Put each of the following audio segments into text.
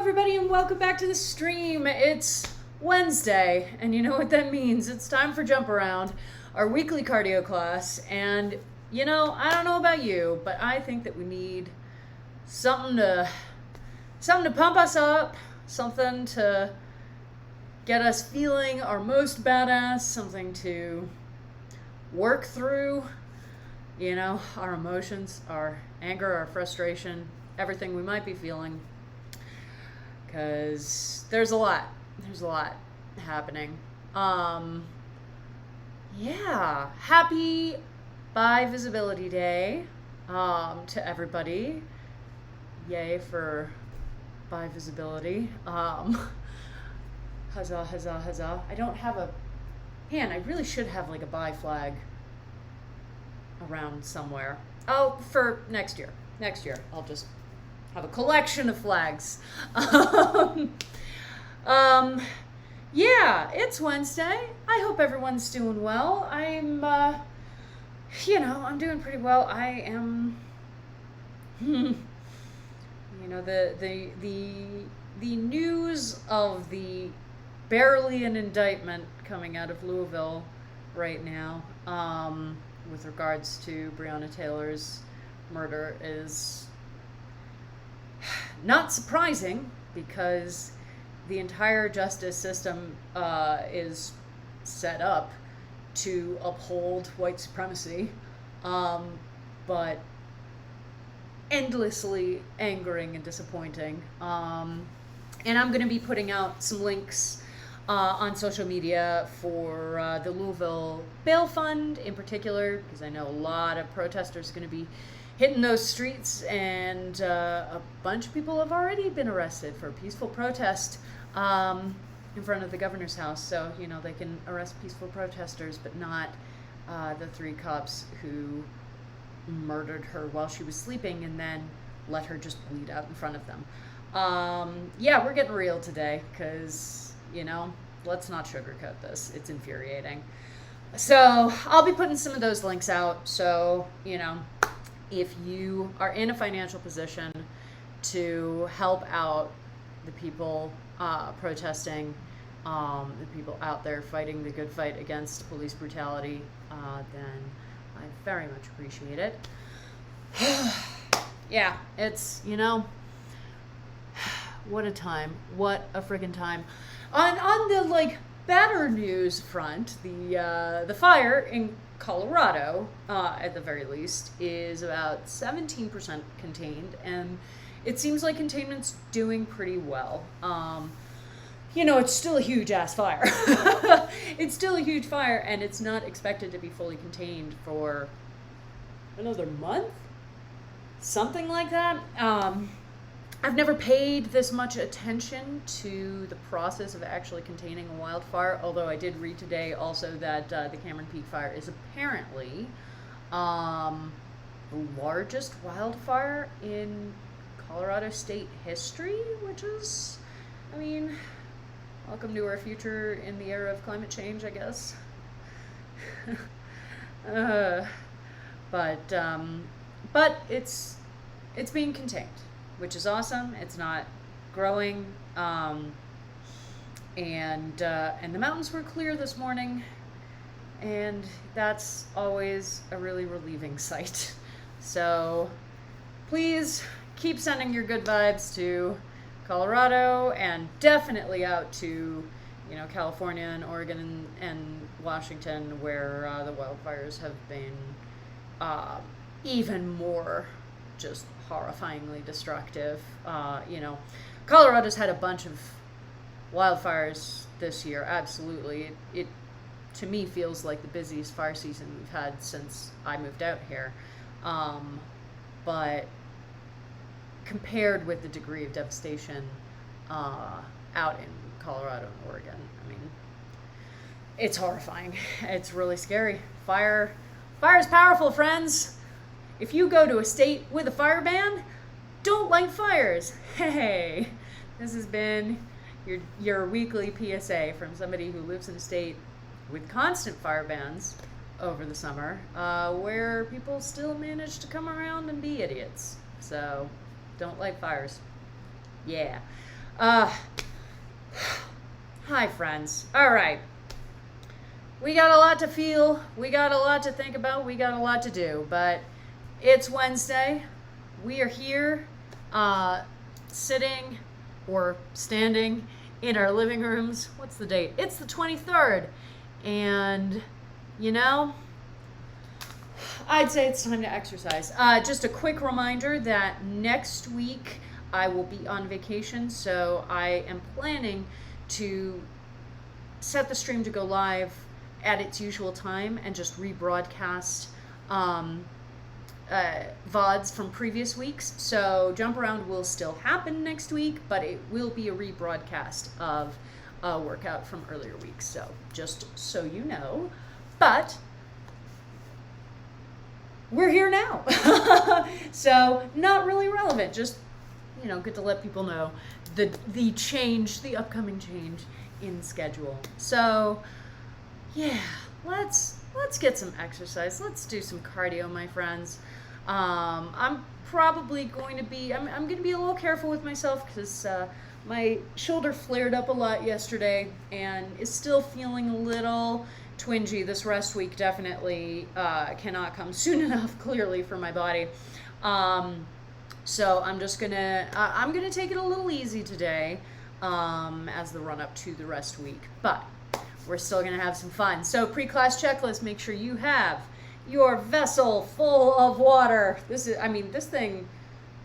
everybody, and welcome back to the stream. It's Wednesday, and you know what that means. It's time for Jump Around, our weekly cardio class. And, I don't know about you, but I think that we need something to pump us up, something to get us feeling our most badass, something to work through, our emotions, our anger, our frustration, everything we might be feeling. Because there's a lot happening. Happy Bi Visibility Day to everybody. Yay for bi visibility. Huzzah, huzzah, huzzah. I don't have I really should have like a bi flag around somewhere. Oh, for next year. I'll just have a collection of flags. It's Wednesday. I hope everyone's doing well. I'm doing pretty well. I am, the news of the barely an indictment coming out of Louisville right now, with regards to Breonna Taylor's murder is not surprising, because the entire justice system is set up to uphold white supremacy, but endlessly angering and disappointing. And I'm going to be putting out some links on social media for the Louisville Bail Fund in particular, because I know a lot of protesters are going to be hitting those streets, and a bunch of people have already been arrested for a peaceful protest in front of the governor's house. So, they can arrest peaceful protesters, but not the 3 cops who murdered her while she was sleeping and then let her just bleed out in front of them. We're getting real today, because, let's not sugarcoat this. It's infuriating. So I'll be putting some of those links out. So, if you are in a financial position to help out the people protesting, the people out there fighting the good fight against police brutality, then I very much appreciate it. It's, what a time. What a friggin' time. On the, better news front, the fire in Colorado, at the very least, is about 17% contained, and it seems like containment's doing pretty well. It's still a huge ass fire. It's still a huge fire, and it's not expected to be fully contained for another month? Something like that. I've never paid this much attention to the process of actually containing a wildfire, although I did read today also that the Cameron Peak fire is apparently the largest wildfire in Colorado state history, which is, welcome to our future in the era of climate change, I guess. But it's being contained, which is awesome. It's not growing, and the mountains were clear this morning, and that's always a really relieving sight. So please keep sending your good vibes to Colorado, and definitely out to California and Oregon and Washington, where the wildfires have been even more just horrifyingly destructive. Colorado's had a bunch of wildfires this year. Absolutely. It to me feels like the busiest fire season we've had since I moved out here. But compared with the degree of devastation out in Colorado and Oregon, it's horrifying. It's really scary. Fire is powerful, friends. If you go to a state with a fire ban, don't light fires. Hey, this has been your weekly PSA from somebody who lives in a state with constant fire bans over the summer, where people still manage to come around and be idiots. So don't light fires. Yeah. Uh, Hi, friends. All right. We got a lot to feel. We got a lot to think about. We got a lot to do. But it's Wednesday. We are here, sitting or standing in our living rooms. What's the date? It's the 23rd. And, you know, I'd say it's time to exercise. Just a quick reminder that next week I will be on vacation, so I am planning to set the stream to go live at its usual time and just rebroadcast VODs from previous weeks. So Jump Around will still happen next week, but it will be a rebroadcast of a workout from earlier weeks. So just so you know. But we're here now. So not really relevant, just, you know, good to let people know the change, the upcoming change in schedule. So yeah, let's get some exercise. Let's do some cardio, my friends. I'm probably going to be, I'm going to be a little careful with myself because my shoulder flared up a lot yesterday and is still feeling a little twingy. This rest week definitely cannot come soon enough, clearly, for my body. So I'm just gonna, I'm gonna take it a little easy today as the run up to the rest week, but we're still gonna have some fun. So pre-class checklist, make sure you have your vessel full of water. This is, I mean, this thing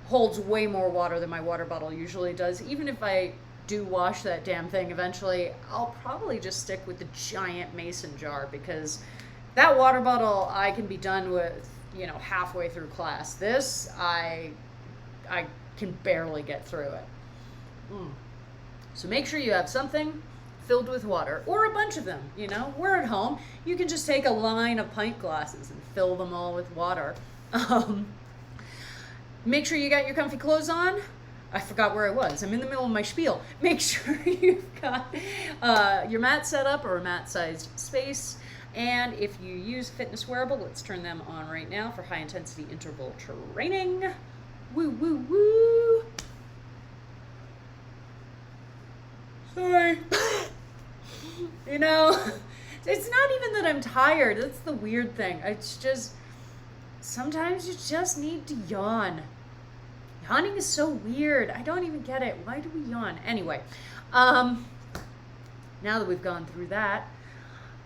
holds way more water than my water bottle usually does. Even if I do wash that damn thing eventually, I'll probably just stick with the giant mason jar because that water bottle I can be done with, you know, halfway through class. This, I can barely get through it. So make sure you have something filled with water, or a bunch of them, you know. We're at home. You can just take a line of pint glasses and fill them all with water. Make sure you got your comfy clothes on. I forgot where I was. I'm in the middle of my spiel. Make sure you've got your mat set up or a mat-sized space. And if you use fitness wearable, let's turn them on right now for high-intensity interval training. Woo, woo, woo. Sorry. You know, it's not even that I'm tired. That's the weird thing. It's just, sometimes you just need to yawn. Yawning is so weird. I don't even get it. Why do we yawn? Anyway, now that we've gone through that,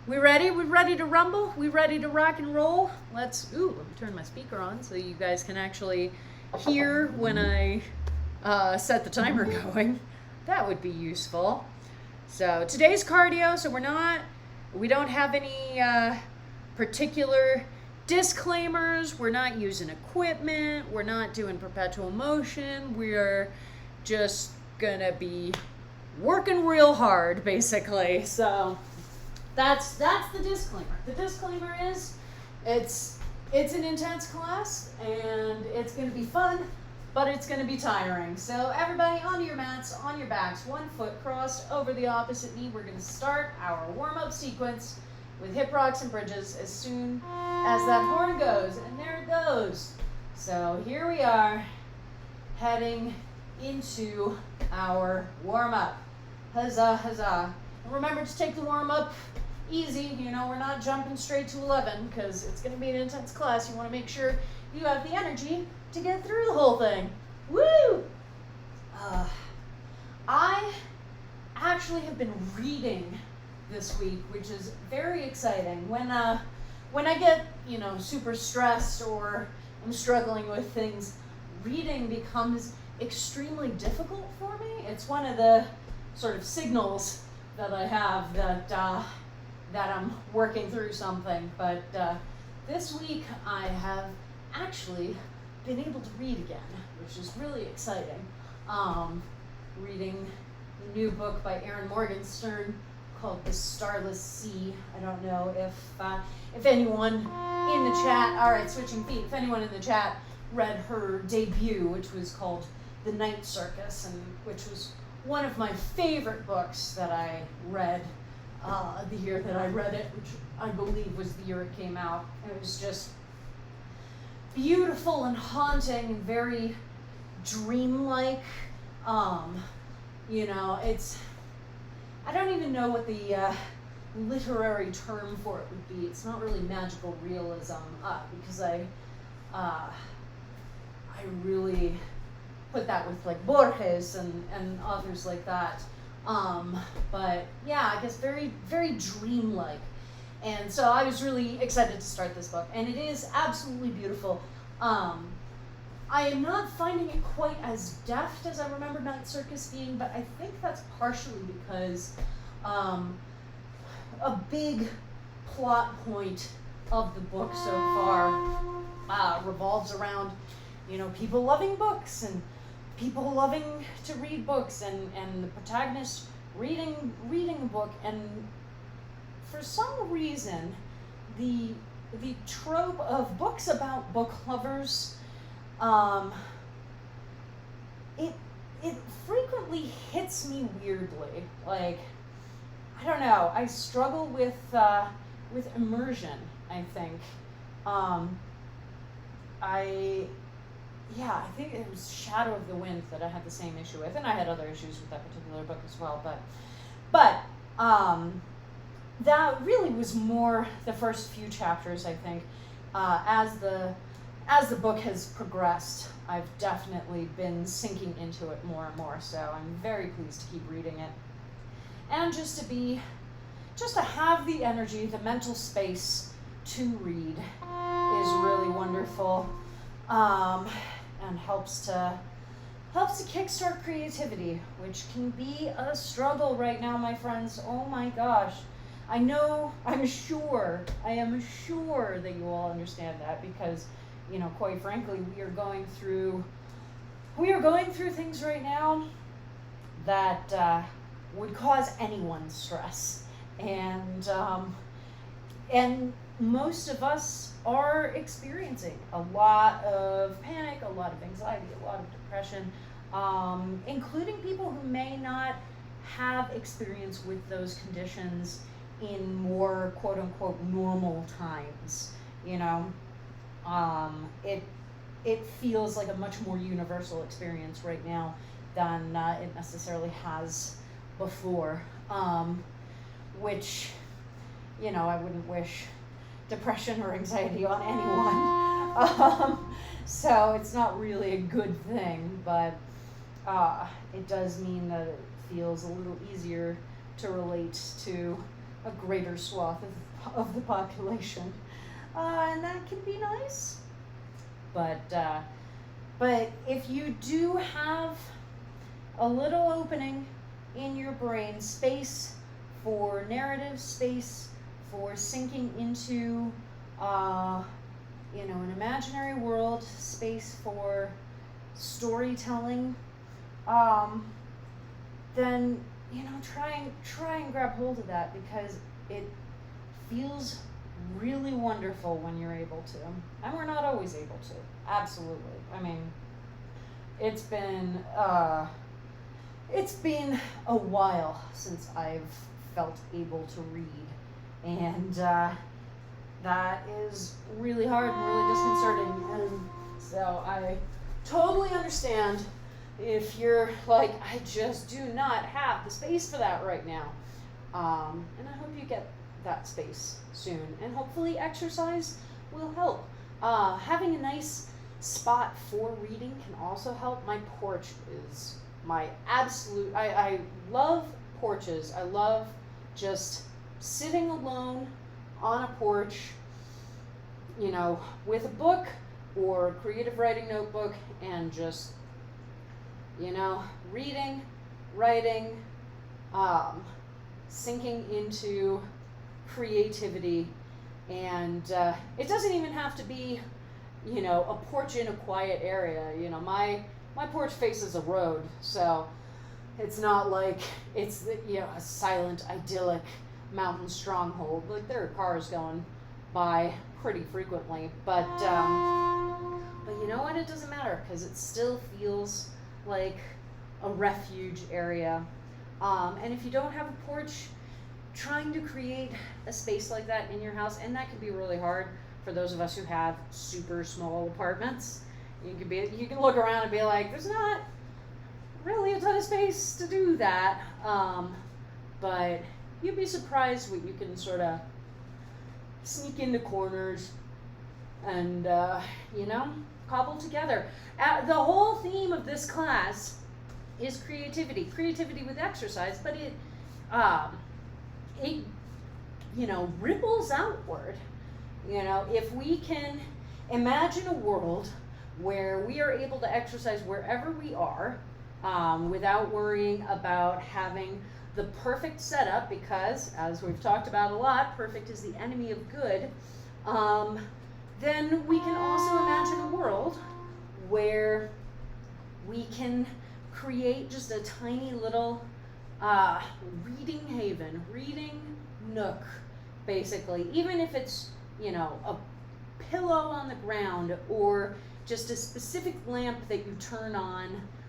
we ready? We ready to rumble? We ready to rock and roll? Let me turn my speaker on so you guys can actually hear when I set the timer going. That would be useful. So today's cardio, so we don't have any particular disclaimers. We're not using equipment. We're not doing perpetual motion. We're just gonna be working real hard, basically. So that's the disclaimer. The disclaimer is it's an intense class and it's gonna be fun, but it's going to be tiring. So everybody on your mats, on your backs, 1 foot crossed over the opposite knee. We're going to start our warm-up sequence with hip rocks and bridges as soon as that horn goes. And there it goes. So here we are, heading into our warm-up. Huzzah, huzzah. And remember to take the warm-up easy. You know, we're not jumping straight to 11 because it's going to be an intense class. You want to make sure you have the energy to get through the whole thing. Woo! I actually have been reading this week, which is very exciting. When I get, you know, super stressed or I'm struggling with things, reading becomes extremely difficult for me. It's one of the sort of signals that I have that I'm working through something. But this week I have actually been able to read again, which is really exciting. Reading the new book by Erin Morgenstern called The Starless Sea. I don't know if anyone in the chat, all right, switching feet, if anyone in the chat read her debut, which was called The Night Circus, and which was one of my favorite books that I read the year that I read it, which I believe was the year it came out. It was just beautiful and haunting and very dreamlike. You know, I don't even know what the literary term for it would be. It's not really magical realism, because I really put that with like Borges and authors like that. But yeah, I guess very, very dreamlike. And so I was really excited to start this book, and it is absolutely beautiful. I am not finding it quite as deft as I remember Night Circus being, but I think that's partially because a big plot point of the book so far revolves around, you know, people loving books and people loving to read books, and the protagonist reading a book, and for some reason the trope of books about book lovers, it frequently hits me weirdly. Like, I don't know, I struggle with immersion, I think. I think it was Shadow of the Wind that I had the same issue with, and I had other issues with that particular book as well, but that really was more the first few chapters, I think. As the book has progressed, I've definitely been sinking into it more and more, so I'm very pleased to keep reading it. And just to have the energy, the mental space to read is really wonderful, and helps to kickstart creativity, which can be a struggle right now, my friends. Oh my gosh. I know, I am sure that you all understand that, because, you know, quite frankly, we are going through things right now that would cause anyone stress, and most of us are experiencing a lot of panic, a lot of anxiety, a lot of depression, including people who may not have experience with those conditions in more quote-unquote normal times. You know, it feels like a much more universal experience right now than it necessarily has before, which, you know, I wouldn't wish depression or anxiety on anyone. So it's not really a good thing, but it does mean that it feels a little easier to relate to a greater swath of the population, and that can be nice. But if you do have a little opening in your brain, space for narrative, space for sinking into an imaginary world, space for storytelling, then, you know, try and grab hold of that, because it feels really wonderful when you're able to. And we're not always able to. Absolutely. I mean, it's been a while since I've felt able to read, and that is really hard and really disconcerting. And so I totally understand if you're like, I just do not have the space for that right now. And I hope you get that space soon. And hopefully exercise will help. Having a nice spot for reading can also help. My porch is my absolute, I love porches. I love just sitting alone on a porch, you know, with a book or a creative writing notebook, and just, you know, reading, writing, sinking into creativity. And it doesn't even have to be, you know, a porch in a quiet area. You know, my porch faces a road, so it's not like it's, you know, a silent, idyllic mountain stronghold. Like, there are cars going by pretty frequently, but you know what? It doesn't matter, because it still feels like a refuge area. And if you don't have a porch, trying to create a space like that in your house, and that can be really hard for those of us who have super small apartments. You can look around and be like, there's not really a ton of space to do that. But you'd be surprised what you can sort of sneak into corners and, cobble together. The whole theme of this class is creativity with exercise, but it ripples outward. If we can imagine a world where we are able to exercise wherever we are, without worrying about having the perfect setup, because as we've talked about a lot, perfect is the enemy of good, then we can also imagine a world where we can create just a tiny little reading haven, reading nook, basically, even if it's, a pillow on the ground or just a specific lamp that you turn on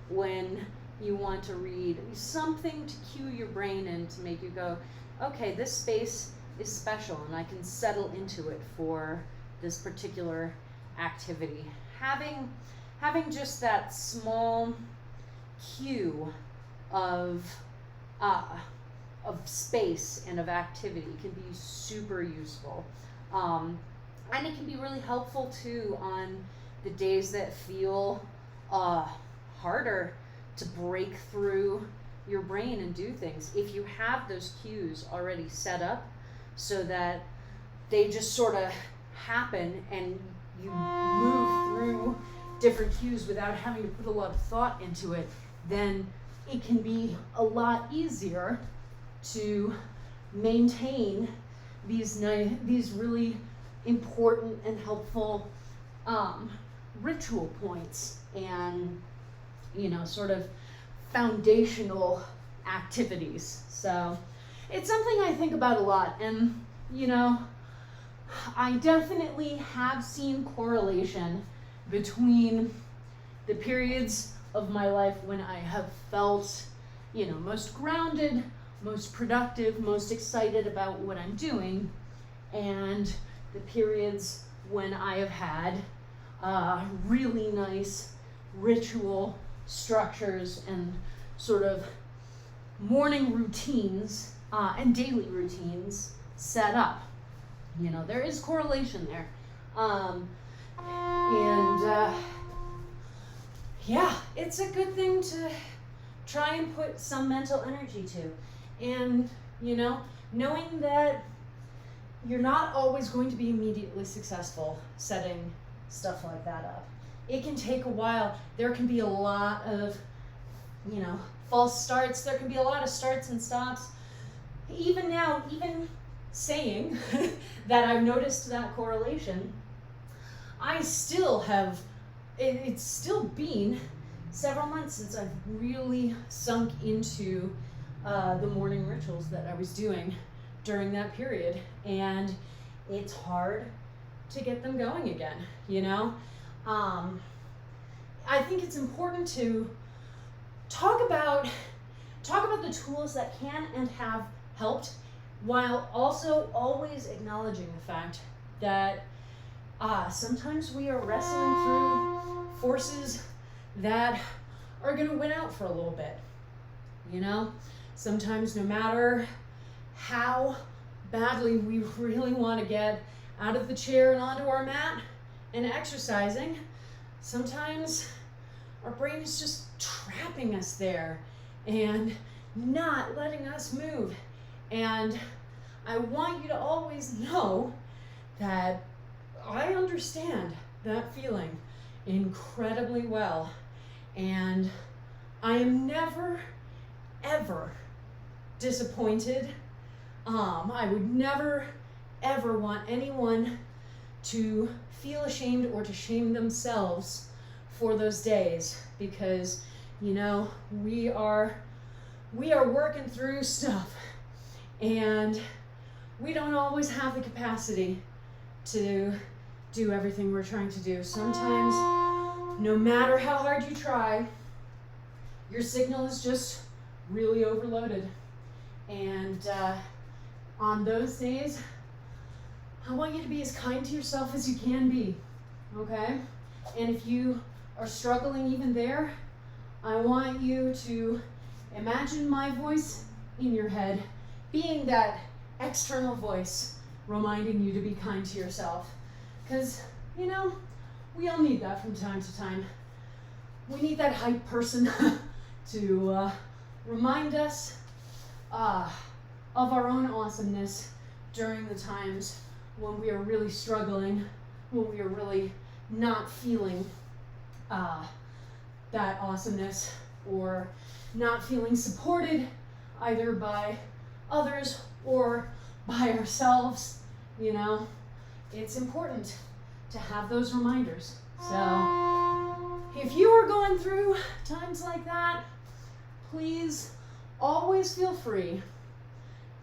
when you want to read, something to cue your brain in to make you go, okay, this space is special and I can settle into it for this particular activity. Having just that small cue of space and of activity can be super useful. And it can be really helpful too on the days that feel harder to break through your brain and do things. If you have those cues already set up so that they just sort of happen and you move through different cues without having to put a lot of thought into it, then it can be a lot easier to maintain these really important and helpful ritual points and sort of foundational activities. So it's something I think about a lot, and I definitely have seen correlation between the periods of my life when I have felt most grounded, most productive, most excited about what I'm doing, and the periods when I have had really nice ritual structures and sort of morning routines and daily routines set up. There is correlation there. It's a good thing to try and put some mental energy to. And, knowing that you're not always going to be immediately successful setting stuff like that up. It can take a while. There can be a lot of, false starts. There can be a lot of starts and stops. Even now, even saying that I've noticed that correlation, I still have, it's still been several months since I've really sunk into the morning rituals that I was doing during that period, and it's hard to get them going again. I think it's important to talk about the tools that can and have helped, while also always acknowledging the fact that sometimes we are wrestling through forces that are going to win out for a little bit. Sometimes no matter how badly we really want to get out of the chair and onto our mat and exercising, sometimes our brain is just trapping us there and not letting us move. And I want you to always know that I understand that feeling incredibly well, and I am never, ever disappointed. I would never, ever want anyone to feel ashamed or to shame themselves for those days, because we are working through stuff, and we don't always have the capacity to do everything we're trying to do. Sometimes, no matter how hard you try, your signal is just really overloaded. And on those days, I want you to be as kind to yourself as you can be, okay? And if you are struggling even there, I want you to imagine my voice in your head being that external voice reminding you to be kind to yourself. Because, you know, we all need that from time to time. We need that hype person to remind us of our own awesomeness during the times when we are really struggling, when we are really not feeling that awesomeness, or not feeling supported either by others or by ourselves. You know, it's important to have those reminders. So if you are going through times like that, please always feel free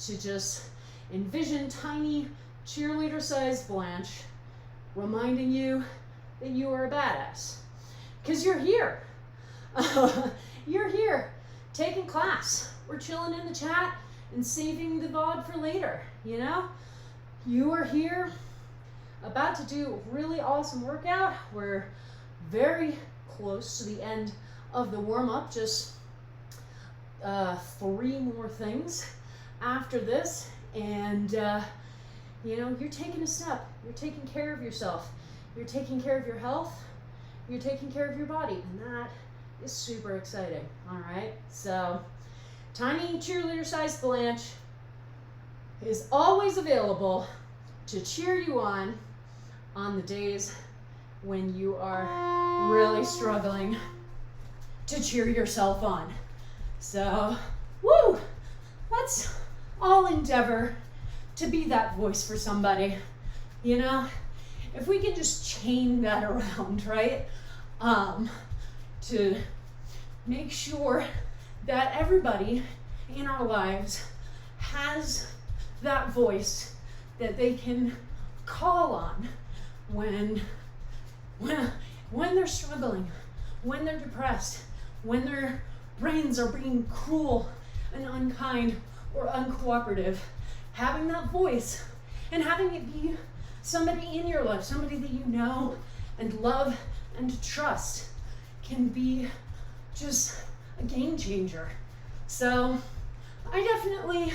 to just envision tiny cheerleader-sized Blanche reminding you that you are a badass. Because you're here. You're here taking class. We're chilling in the chat and saving the VOD for later, you know? You are here about to do a really awesome workout. We're very close to the end of the warm-up, just 3 more things after this, and you know, you're taking a step. You're taking care of yourself. You're taking care of your health. You're taking care of your body, and that is super exciting. All right, so tiny cheerleader-sized Blanche is always available to cheer you on the days when you are really struggling to cheer yourself on. So, woo! Let's all endeavor to be that voice for somebody. You know, if we can just chain that around, right? To make sure that everybody in our lives has that voice that they can call on when they're struggling, when they're depressed, when their brains are being cruel and unkind or uncooperative. Having that voice and having it be somebody in your life, somebody that you know and love and trust, can be just a game changer. So I definitely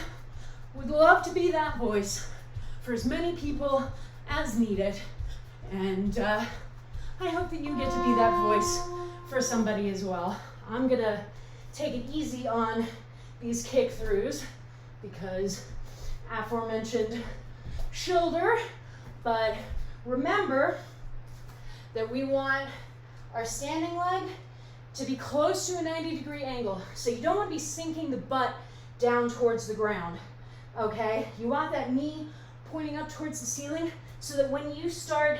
would love to be that voice for as many people as needed, and I hope that you get to be that voice for somebody as well. I'm gonna take it easy on these kick throughs because aforementioned shoulder, but remember that we want our standing leg to be close to a 90-degree angle. So you don't want to be sinking the butt down towards the ground, okay? You want that knee pointing up towards the ceiling so that when you start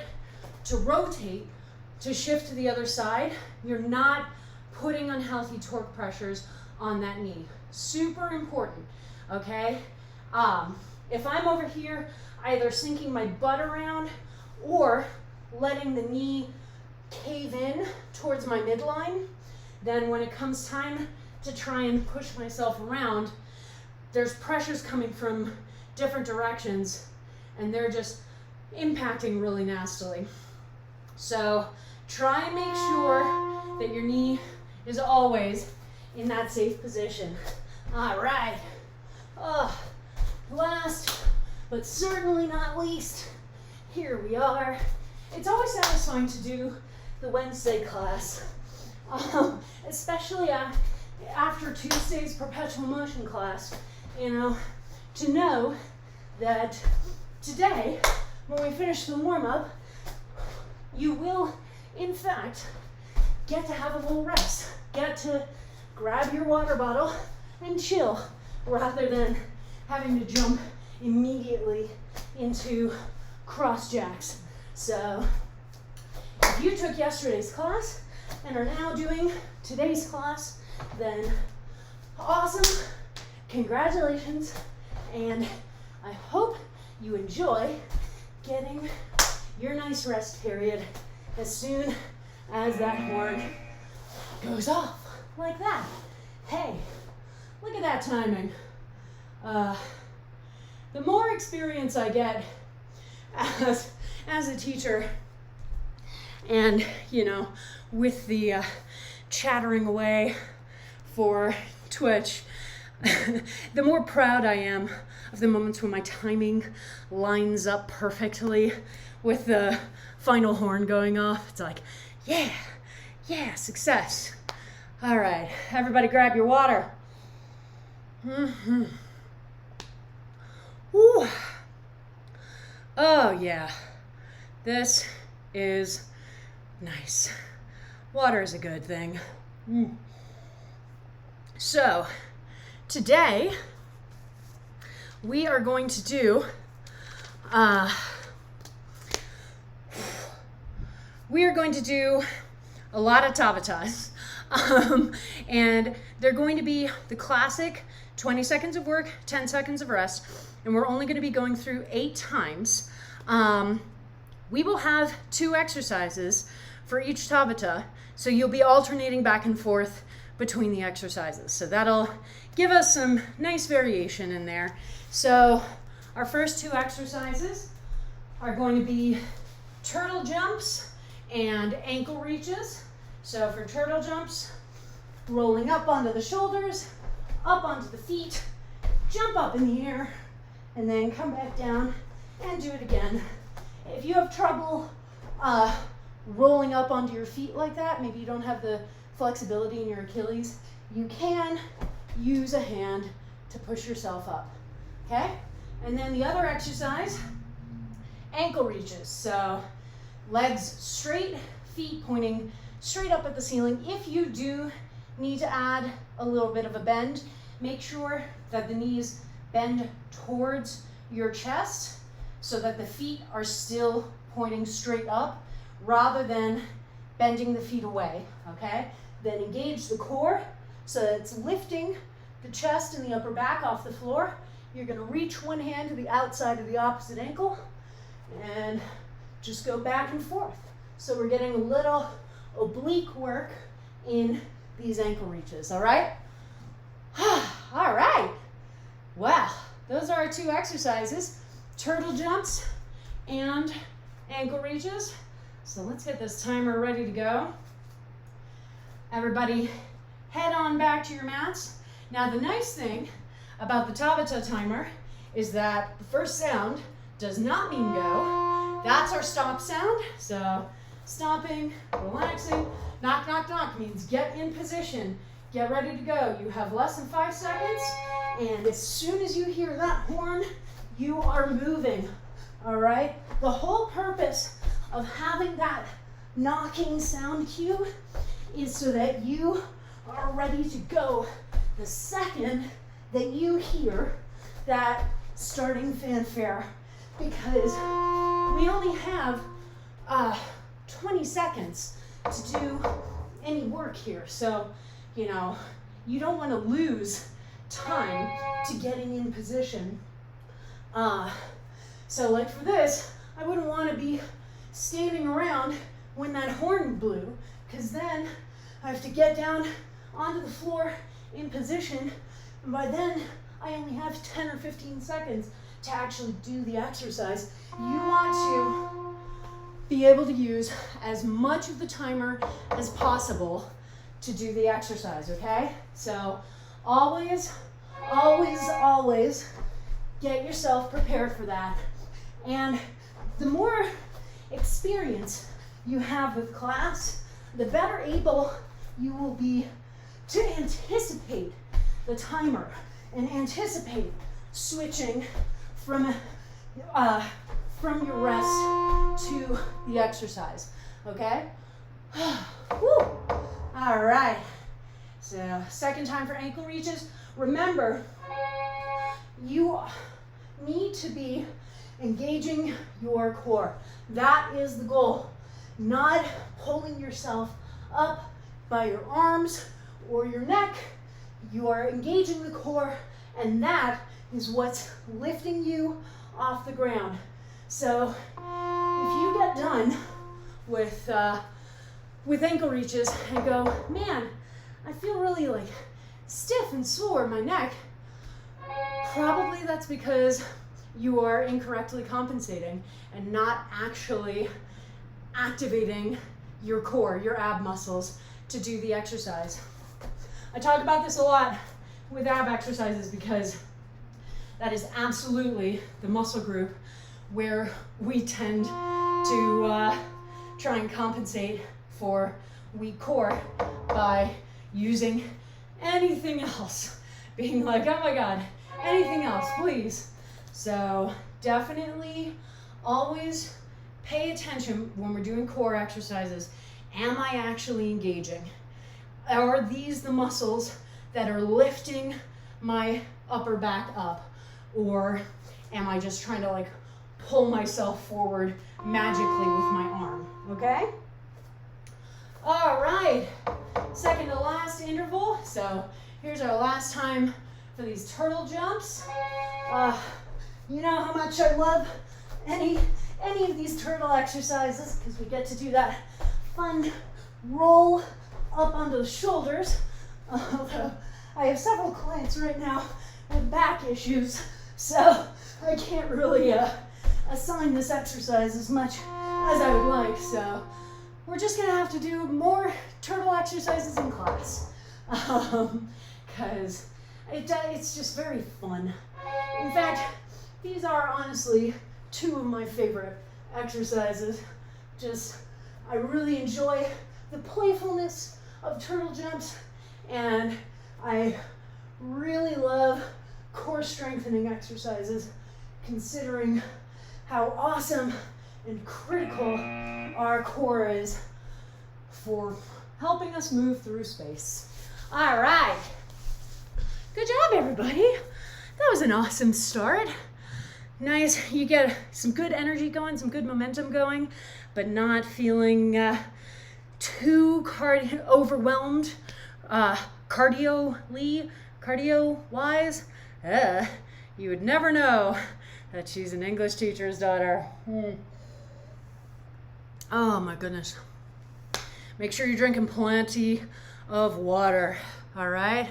to rotate, to shift to the other side, you're not putting unhealthy torque pressures on that knee. Super important, okay? If I'm over here either sinking my butt around or letting the knee cave in towards my midline, then when it comes time to try and push myself around, there's pressures coming from different directions and they're just impacting really nastily. So try and make sure that your knee is always in that safe position. All right. Last, but certainly not least, here we are. It's always satisfying to do the Wednesday class, especially after Tuesday's perpetual motion class, you know, to know that today, when we finish the warm-up, you will, in fact, get to have a little rest, get to grab your water bottle and chill, rather than having to jump immediately into cross jacks. So if you took yesterday's class and are now doing today's class, then awesome, congratulations, and I hope you enjoy getting your nice rest period as soon as that horn goes off like that. Hey, look at that timing. The more experience I get as a teacher, and you know, with the chattering away for Twitch, the more proud I am of the moments when my timing lines up perfectly with the final horn going off. It's like, yeah, success. All right, everybody grab your water. Mm-hmm. Ooh. Oh yeah, this is nice. Water is a good thing. So, today we are going to do a lot of tabatas. And they're going to be the classic 20 seconds of work, 10 seconds of rest, and we're only going to be going through 8 times. We will have 2 exercises for each tabata, so you'll be alternating back and forth between the exercises. So that'll give us some nice variation in there. So our first 2 exercises are going to be turtle jumps and ankle reaches. So for turtle jumps, rolling up onto the shoulders, up onto the feet, jump up in the air, and then come back down and do it again. If you have trouble rolling up onto your feet like that, maybe you don't have the flexibility in your Achilles, you can use a hand to push yourself up, okay? And then the other exercise, ankle reaches. So legs straight, feet pointing straight up at the ceiling. If you do need to add a little bit of a bend, make sure that the knees bend towards your chest so that the feet are still pointing straight up rather than bending the feet away, okay? Then engage the core so that it's lifting the chest and the upper back off the floor. You're gonna reach one hand to the outside of the opposite ankle and just go back and forth. So we're getting a little oblique work in these ankle reaches, all right? All right. Well, those are our 2 exercises, turtle jumps and ankle reaches. So let's get this timer ready to go. Everybody head on back to your mats. Now the nice thing about the Tabata timer is that the first sound does not mean go. That's our stop sound. So stopping, relaxing, knock, knock, knock means get in position, get ready to go. You have less than 5 seconds, and as soon as you hear that horn, you are moving, all right? The whole purpose of having that knocking sound cue is so that you are ready to go the second that you hear that starting fanfare, because we only have 20 seconds to do any work here. So, you know, you don't want to lose time to getting in position. So like for this, I wouldn't want to be standing around when that horn blew, because then I have to get down onto the floor in position, and by then I only have 10 or 15 seconds to actually do the exercise. You want to be able to use as much of the timer as possible to do the exercise, okay? So always, always, always get yourself prepared for that. And the more experience you have with class, the better able you will be to anticipate the timer and anticipate switching from your rest to the exercise, okay? Woo. All right, so second time for ankle reaches. Remember, you need to be engaging your core. That is the goal, not pulling yourself up by your arms or your neck. You are engaging the core, and that is what's lifting you off the ground. So if you get done with ankle reaches and go, man, I feel really like stiff and sore in my neck, probably that's because you are incorrectly compensating and not actually activating your core, your ab muscles, to do the exercise. I talk about this a lot with ab exercises because that is absolutely the muscle group where we tend to try and compensate for weak core by using anything else. Being like, oh my God, anything else, please. So definitely always pay attention when we're doing core exercises. Am I actually engaging? Are these the muscles that are lifting my upper back up? Or am I just trying to like pull myself forward magically with my arm, okay? All right, second to last interval. So here's our last time for these turtle jumps. You know how much I love any of these turtle exercises because we get to do that fun roll up onto the shoulders. Although I have several clients right now with back issues, so I can't really assign this exercise as much as I would like. So we're just gonna have to do more turtle exercises in class because it's just very fun. In fact, these are honestly two of my favorite exercises. I really enjoy the playfulness of turtle jumps, and I really love core strengthening exercises, considering how awesome and critical our core is for helping us move through space. All right. Good job, everybody. That was an awesome start. Nice, you get some good energy going, some good momentum going, but not feeling too overwhelmed cardio-wise. You would never know that she's an English teacher's daughter. Oh my goodness. Make sure you're drinking plenty of water, all right?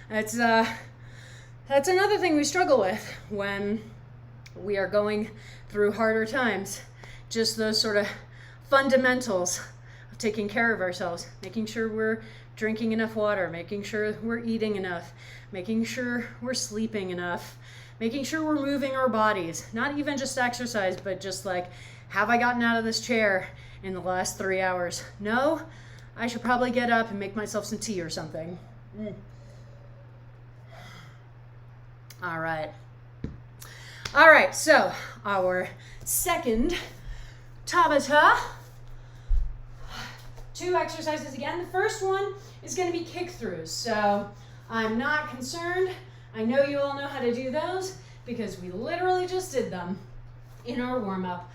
That's another thing we struggle with when we are going through harder times. Just those sort of fundamentals of taking care of ourselves, making sure we're drinking enough water, making sure we're eating enough, making sure we're sleeping enough, making sure we're moving our bodies. Not even just exercise, but just like, have I gotten out of this chair in the last 3 hours? No, I should probably get up and make myself some tea or something. All right, so our second Tabata. 2 exercises again. The first one is going to be kick-throughs. So I'm not concerned. I know you all know how to do those because we literally just did them in our warm-up.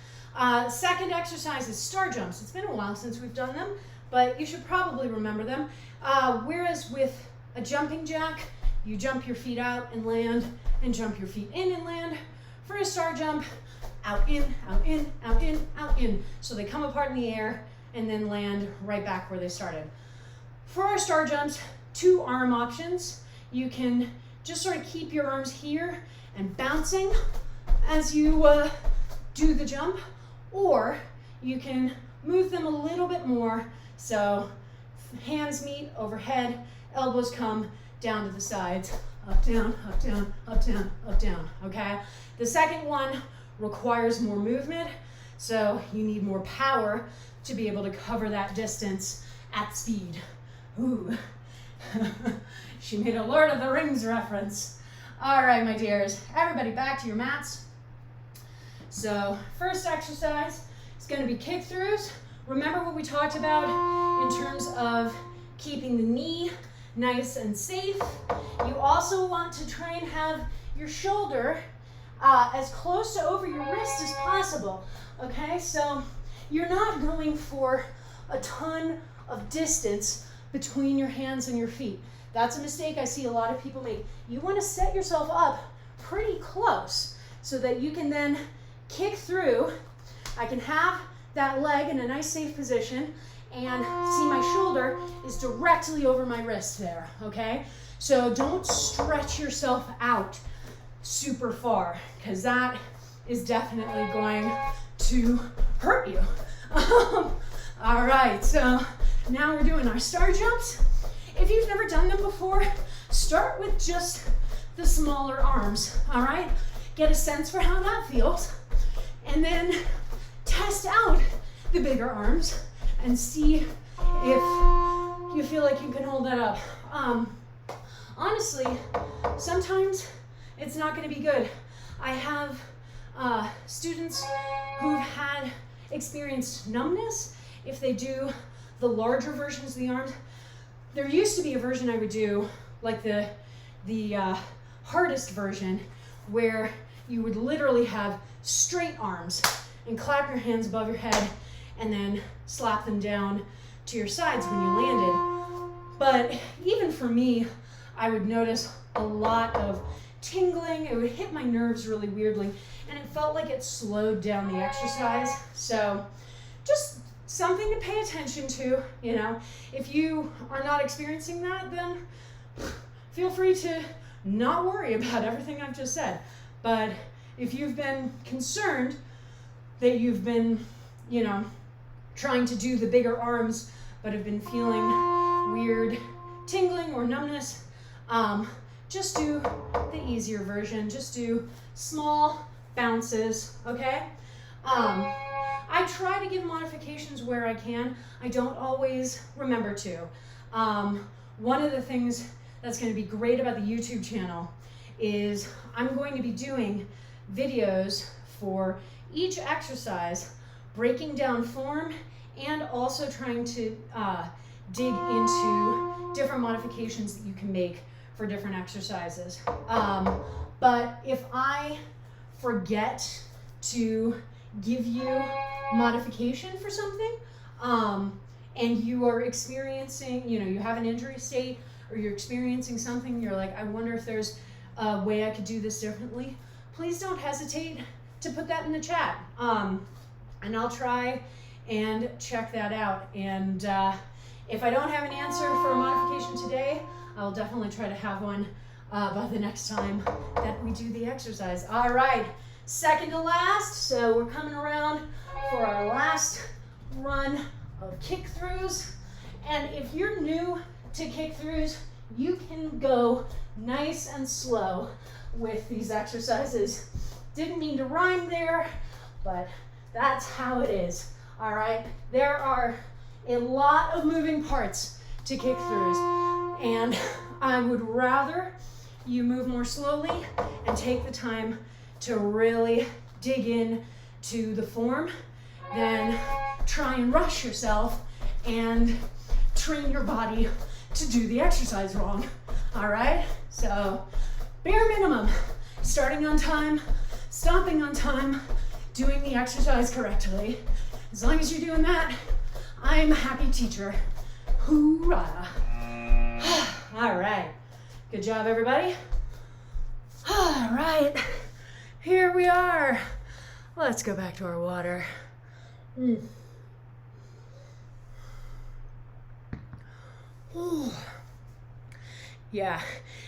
Second exercise is star jumps. It's been a while since we've done them, but you should probably remember them. Whereas with a jumping jack, you jump your feet out and land, and jump your feet in and land. For a star jump, out, in, out, in, out, in, out, in. So they come apart in the air and then land right back where they started. For our star jumps, 2 arm options. You can just sort of keep your arms here and bouncing as you do the jump, or you can move them a little bit more. So hands meet overhead, elbows come down to the sides, up, down, up, down, up, down, up, down, okay? The second one requires more movement, so you need more power to be able to cover that distance at speed. Ooh, she made a Lord of the Rings reference. All right, my dears, everybody back to your mats. So first exercise is going to be kick-throughs. Remember what we talked about in terms of keeping the knee nice and safe. You also want to try and have your shoulder as close to over your wrist as possible, okay? So you're not going for a ton of distance between your hands and your feet. That's a mistake I see a lot of people make. You want to set yourself up pretty close so that you can then kick through. I can have that leg in a nice safe position and see my shoulder is directly over my wrist there, okay? So don't stretch yourself out super far because that is definitely going to hurt you. All right, so Now we're doing our star jumps. If you've never done them before, start with just the smaller arms, all right? Get a sense for how that feels, and then test out the bigger arms and see if you feel like you can hold that up. Honestly, sometimes it's not going to be good. I have students who've had experienced numbness if they do the larger versions of the arms. There used to be a version I would do, like the hardest version, where you would literally have straight arms and clap your hands above your head and then slap them down to your sides when you landed. But even for me, I would notice a lot of tingling. It would hit my nerves really weirdly, and it felt like it slowed down the exercise. So just something to pay attention to, you know. If you are not experiencing that, then feel free to not worry about everything I've just said. But if you've been concerned that you've been, you know, trying to do the bigger arms but have been feeling weird tingling or numbness, just do the easier version. Just do small bounces, okay? I try to give modifications where I can. I don't always remember to. One of the things that's going to be great about the YouTube channel is I'm going to be doing videos for each exercise, breaking down form, and also trying to dig into different modifications that you can make for different exercises. But if I forget to give you modification for something, and you are experiencing, you know, you have an injury state, or you're experiencing something, you're like, I wonder if there's a way I could do this differently, please don't hesitate to put that in the chat. And I'll try and check that out. And if I don't have an answer for a modification today, I'll definitely try to have one by the next time that we do the exercise. All right, second to last. So we're coming around for our last run of kick-throughs. And if you're new to kick-throughs, you can go nice and slow with these exercises. Didn't mean to rhyme there, but that's how it is. All right, there are a lot of moving parts to kick-throughs, and I would rather you move more slowly and take the time to really dig in to the form than try and rush yourself and train your body to do the exercise wrong. All right, so bare minimum, starting on time, stopping on time, doing the exercise correctly. As long as you're doing that, I'm a happy teacher. Hoorah. All right, good job, everybody. All right, here we are. Let's go back to our water. Ooh. Yeah,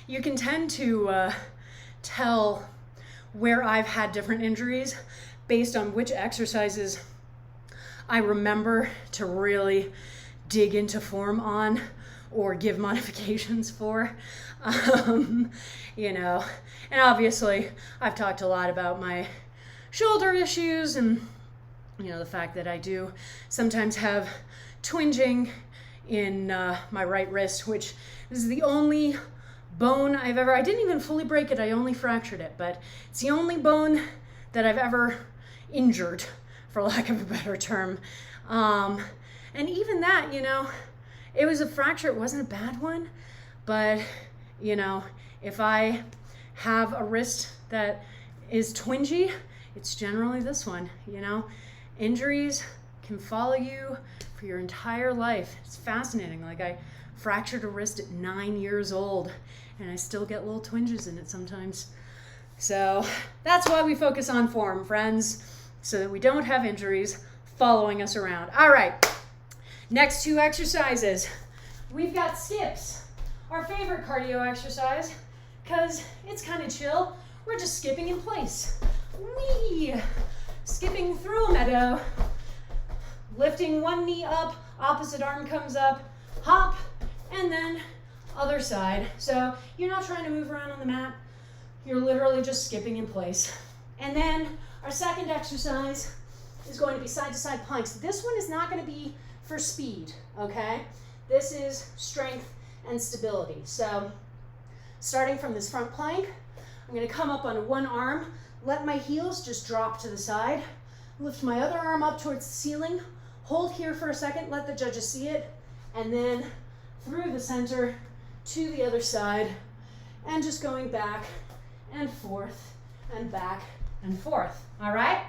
you can tend to tell where I've had different injuries based on which exercises I remember to really dig into form on or give modifications for. You know, and obviously I've talked a lot about my shoulder issues and, you know, the fact that I do sometimes have twinging in my right wrist, which is the only bone I didn't even fully break it, I only fractured it, but it's the only bone that I've ever injured, for lack of a better term. And even that, you know, it was a fracture, it wasn't a bad one, but, you know, if I have a wrist that is twingy, it's generally this one, you know. Injuries can follow you for your entire life. It's fascinating. Like, I fractured a wrist at 9 years old, and I still get little twinges in it sometimes. So that's why we focus on form, friends, so that we don't have injuries following us around. All right, next two exercises. We've got skips, our favorite cardio exercise, because it's kind of chill. We're just skipping in place. Whee! Skipping through a meadow. lifting one knee up, opposite arm comes up, hop, and then other side. So you're not trying to move around on the mat. You're literally just skipping in place. And then our second exercise is going to be side-to-side planks. This one is not going to be for speed, okay? This is strength and stability. So starting from this front plank, I'm going to come up on one arm, let my heels just drop to the side, lift my other arm up towards the ceiling, hold here for a second, let the judges see it, and then through the center to the other side, and just going back and forth and back and forth. All right?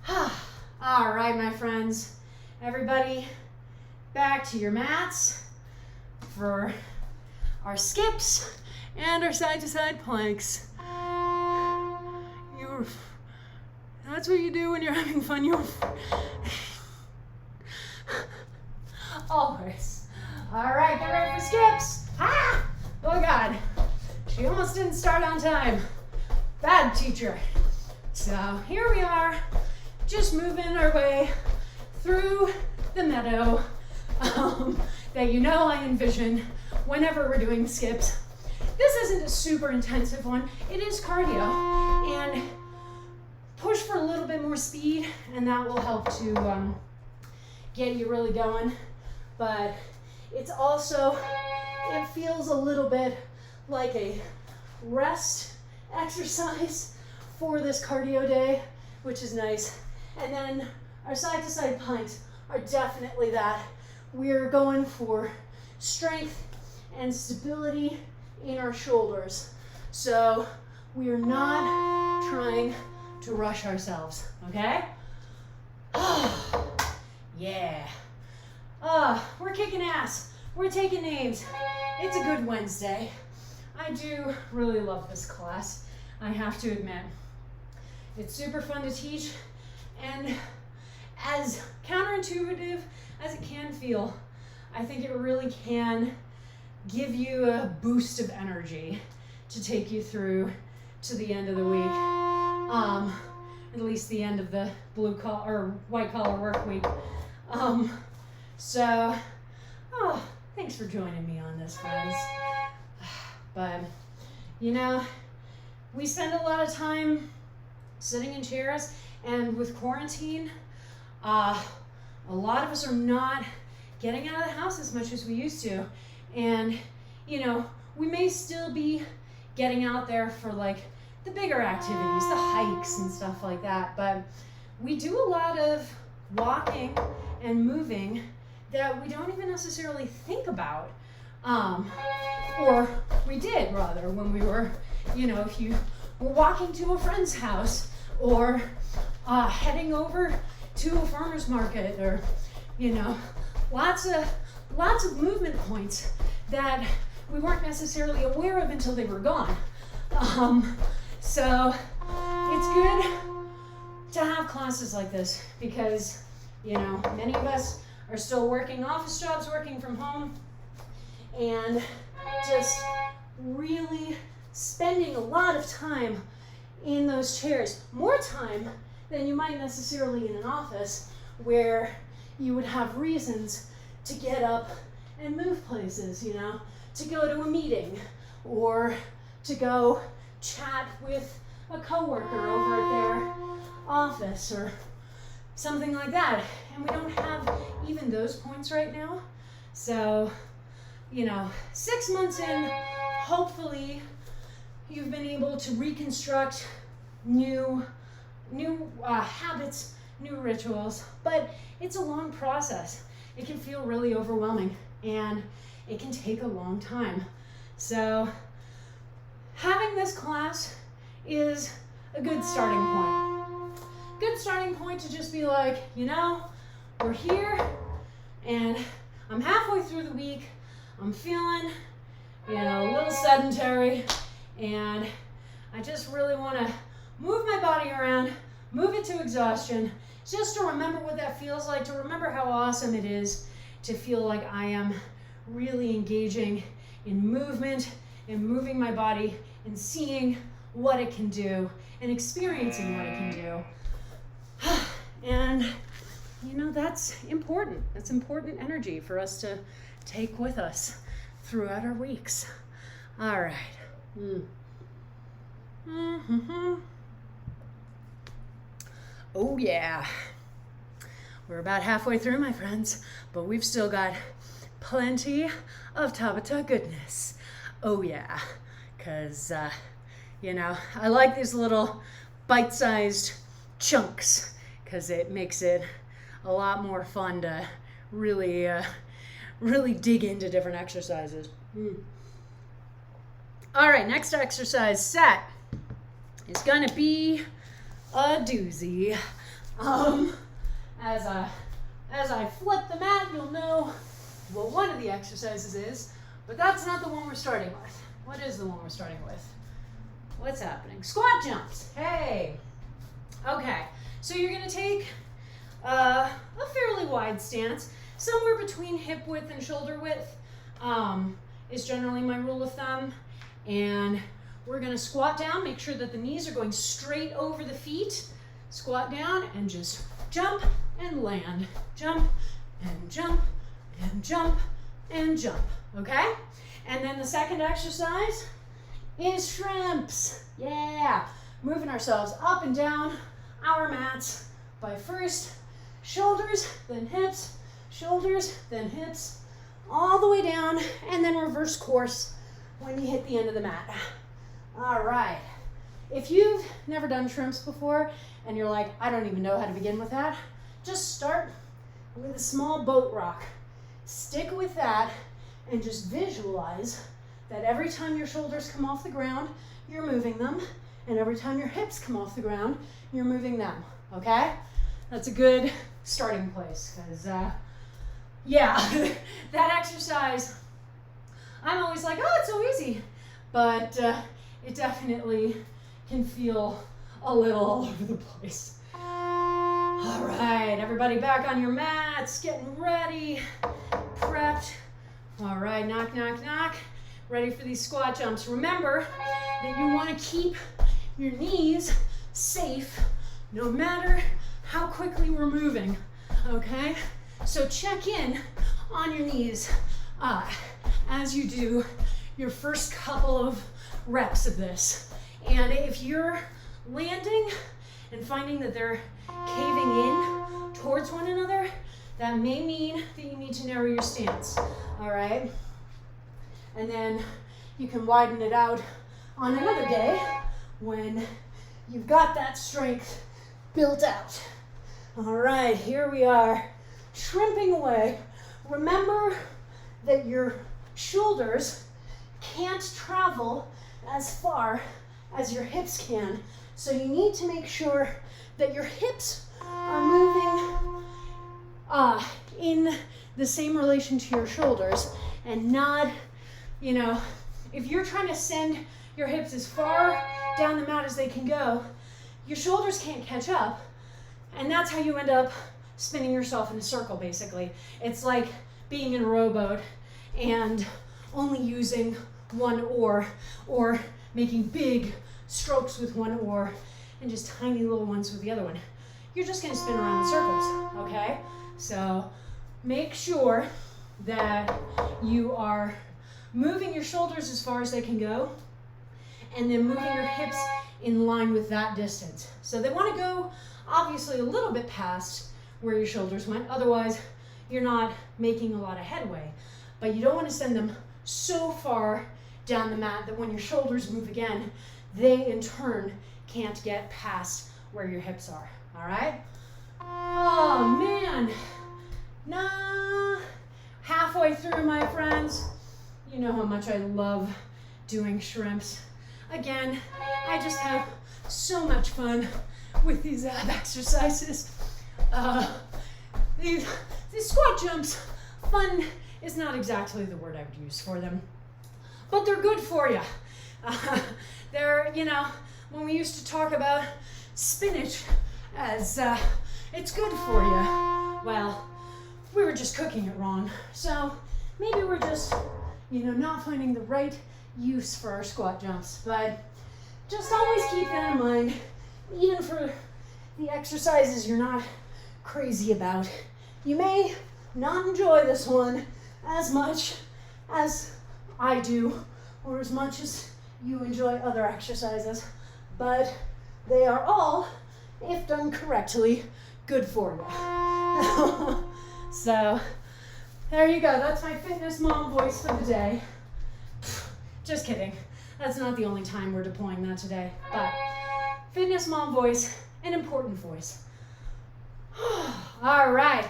All right, my friends. Everybody back to your mats for our skips and our side-to-side planks. That's what you do when you're having fun. Always. All right, get ready for skips. Ah! Oh God, she almost didn't start on time. Bad teacher. So here we are, just moving our way through the meadow that you know I envision whenever we're doing skips. This isn't a super intensive one. It is cardio, and push for a little bit more speed, and that will help to get you really going. But it's also, it feels a little bit like a rest exercise for this cardio day, which is nice. And then our side-to-side planks are definitely that. We're going for strength and stability in our shoulders. So we are not trying to rush ourselves, okay? Yeah. We're kicking ass. We're taking names. It's a good Wednesday. I do really love this class, I have to admit. It's super fun to teach, and as counterintuitive as it can feel, I think it really can give you a boost of energy to take you through to the end of the week. At least the end of the blue collar or white collar work week. Thanks for joining me on this, friends. But, you know, we spend a lot of time sitting in chairs, and with quarantine, a lot of us are not getting out of the house as much as we used to. And, you know, we may still be getting out there for like the bigger activities, the hikes and stuff like that, but we do a lot of walking and moving that we don't even necessarily think about. Or we did, rather, when we were, you know, if you were walking to a friend's house or heading over to a farmer's market, or, you know, lots of movement points that we weren't necessarily aware of until they were gone. So it's good to have classes like this because, you know, many of us are still working office jobs, working from home, and just really spending a lot of time in those chairs. More time than you might necessarily in an office where you would have reasons to get up and move places, you know, to go to a meeting or to go chat with a coworker over at their office or something like that. And we don't have even those points right now. So, you know, 6 months in, hopefully you've been able to reconstruct new habits, new rituals, but it's a long process. It can feel really overwhelming and it can take a long time. So having this class is a good starting point. Good starting point to just be like, you know, we're here and I'm halfway through the week. I'm feeling, you know, a little sedentary, and I just really want to move my body around, move it to exhaustion, just to remember what that feels like, to remember how awesome it is to feel like I am really engaging in movement and moving my body and seeing what it can do and experiencing what it can do. And, you know, that's important. That's important energy for us to take with us throughout our weeks. All right. Oh yeah. We're about halfway through, my friends, but we've still got plenty of Tabata goodness. Oh yeah, because, you know, I like these little bite-sized chunks because it makes it a lot more fun to really, really dig into different exercises. All right, next exercise set is gonna be a doozy. As I flip the mat, you'll know what one of the exercises is, but that's not the one we're starting with. What is the one we're starting with? What's happening? Squat jumps. Hey. Okay, so you're gonna take a fairly wide stance, somewhere between hip width and shoulder width is generally my rule of thumb. And we're gonna squat down, make sure that the knees are going straight over the feet. Squat down and just jump and land. Jump and jump and jump and jump, okay? And then the second exercise is shrimps. Yeah, moving ourselves up and down our mats by first shoulders, then hips, shoulders, then hips, all the way down, and then reverse course when you hit the end of the mat. All right. If you've never done shrimps before and you're like, I don't even know how to begin with that, just start with a small boat rock. Stick with that and just visualize that every time your shoulders come off the ground, you're moving them, and every time your hips come off the ground, you're moving them, okay? That's a good starting place, because, yeah, that exercise, I'm always like, oh, it's so easy, but it definitely can feel a little all over the place. All right, everybody back on your mats, getting ready, prepped. All right, knock, knock, knock. Ready for these squat jumps. Remember that you want to keep your knees safe no matter how quickly we're moving, okay? So check in on your knees as you do your first couple of reps of this. And if you're landing and finding that they're caving in towards one another, that may mean that you need to narrow your stance, all right? And then you can widen it out on another day when you've got that strength built out. All right, here we are, shrimping away. Remember that your shoulders can't travel as far as your hips can. So you need to make sure that your hips are moving in the same relation to your shoulders and not, you know, if you're trying to send your hips as far down the mat as they can go, your shoulders can't catch up, and that's how you end up spinning yourself in a circle, basically. It's like being in a rowboat and only using one oar, or making big strokes with one oar and just tiny little ones with the other one. You're just gonna spin around in circles, okay? So make sure that you are moving your shoulders as far as they can go, and then moving your hips in line with that distance. So they want to go obviously a little bit past where your shoulders went, otherwise you're not making a lot of headway. But you don't want to send them so far down the mat that when your shoulders move again, they in turn can't get past where your hips are, all right? Oh man, nah, halfway through, my friends. You know how much I love doing shrimps. Again, I just have so much fun with these ab exercises. These squat jumps, fun is not exactly the word I would use for them, but they're good for you. They're, you know, when we used to talk about spinach as it's good for you, well, we were just cooking it wrong. So maybe we're just, you know, not finding the right use for our squat jumps, but just always keep that in mind. Even for the exercises you're not crazy about, You may not enjoy this one as much as I do, or as much as you enjoy other exercises, but they are all, if done correctly, good for you. So, there you go. That's my fitness mom voice for the day. Just kidding. That's not the only time we're deploying that today, but fitness mom voice, an important voice. All right,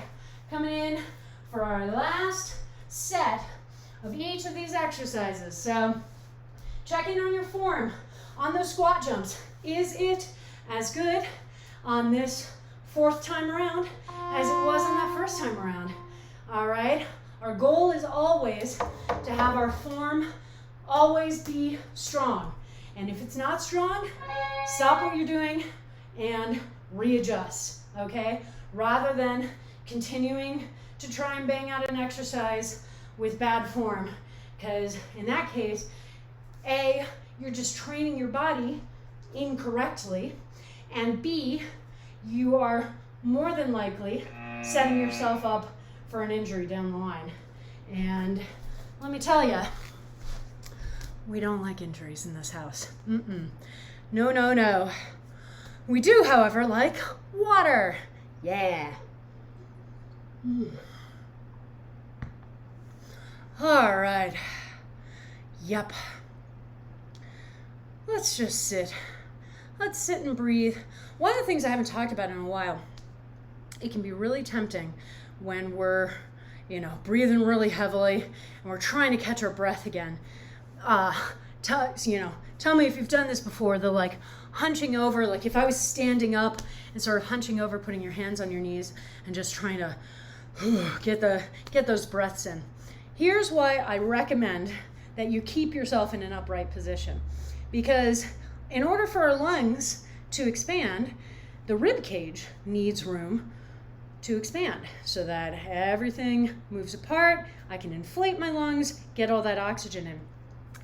coming in for our last set of each of these exercises. So check in on your form on those squat jumps. Is it as good on this fourth time around as it was on that first time around? All right, our goal is always to have our form always be strong. And if it's not strong, stop what you're doing and readjust, okay? Rather than continuing to try and bang out an exercise with bad form. Because in that case, A, you're just training your body incorrectly, and B, you are more than likely setting yourself up for an injury down the line. And let me tell you, we don't like injuries in this house. No, no, no. We do, however, like water. Yeah. All right. Yep. Let's just sit. Let's sit and breathe. One of the things I haven't talked about in a while, it can be really tempting when we're, breathing really heavily and we're trying to catch our breath again. Tell me if you've done this before, the like hunching over, like if I was standing up and sort of hunching over, putting your hands on your knees and just trying to get those breaths in. Here's why I recommend that you keep yourself in an upright position. Because in order for our lungs to expand, the rib cage needs room to expand so that everything moves apart. I can inflate my lungs, get all that oxygen in.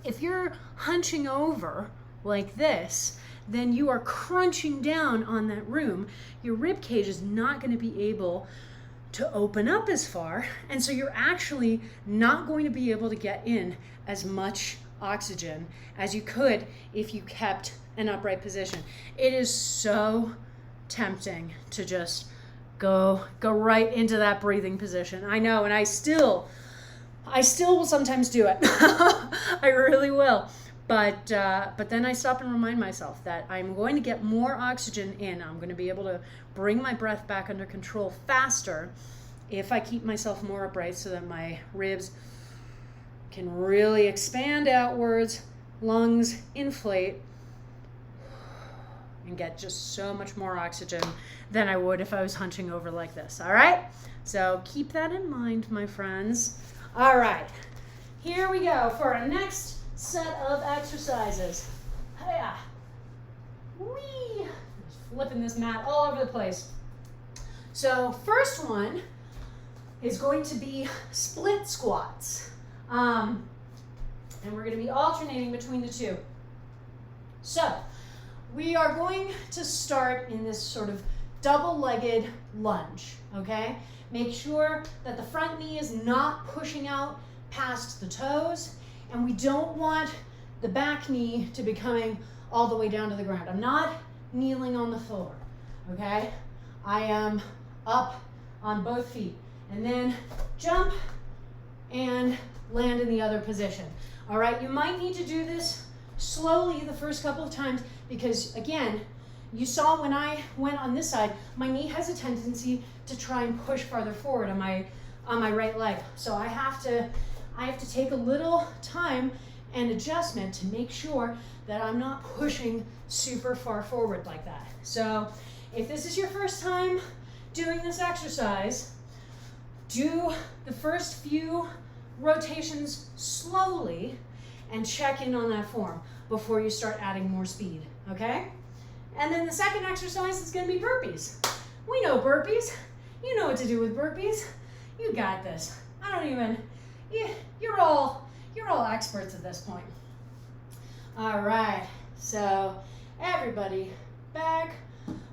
If you're hunching over like this, then you are crunching down on that room. Your rib cage is not going to be able to open up as far, and so you're actually not going to be able to get in as much oxygen as you could if you kept an upright position. It is so tempting to just go right into that breathing position. I know, and I still will sometimes do it. I really will. But then I stop and remind myself that I'm going to get more oxygen in. I'm going to be able to bring my breath back under control faster if I keep myself more upright so that my ribs can really expand outwards, lungs inflate, and get just so much more oxygen than I would if I was hunching over like this. All right? So keep that in mind, my friends. All right, here we go for our next set of exercises. Hiya. Whee! Just flipping this mat all over the place. So first one is going to be split squats. And we're going to be alternating between the two. So we are going to start in this sort of double-legged lunge, okay? Make sure that the front knee is not pushing out past the toes, and we don't want the back knee to be coming all the way down to the ground. I'm not kneeling on the floor, okay? I am up on both feet, and then jump and land in the other position. All right, you might need to do this slowly the first couple of times because, again, you saw when I went on this side, my knee has a tendency to try and push farther forward on my right leg. So I have to take a little time and adjustment to make sure that I'm not pushing super far forward like that. So if this is your first time doing this exercise, do the first few rotations slowly and check in on that form before you start adding more speed, okay? And then the second exercise is going to be burpees. We know burpees. You know what to do with burpees. You got this. You're all experts at this point. All right, so everybody back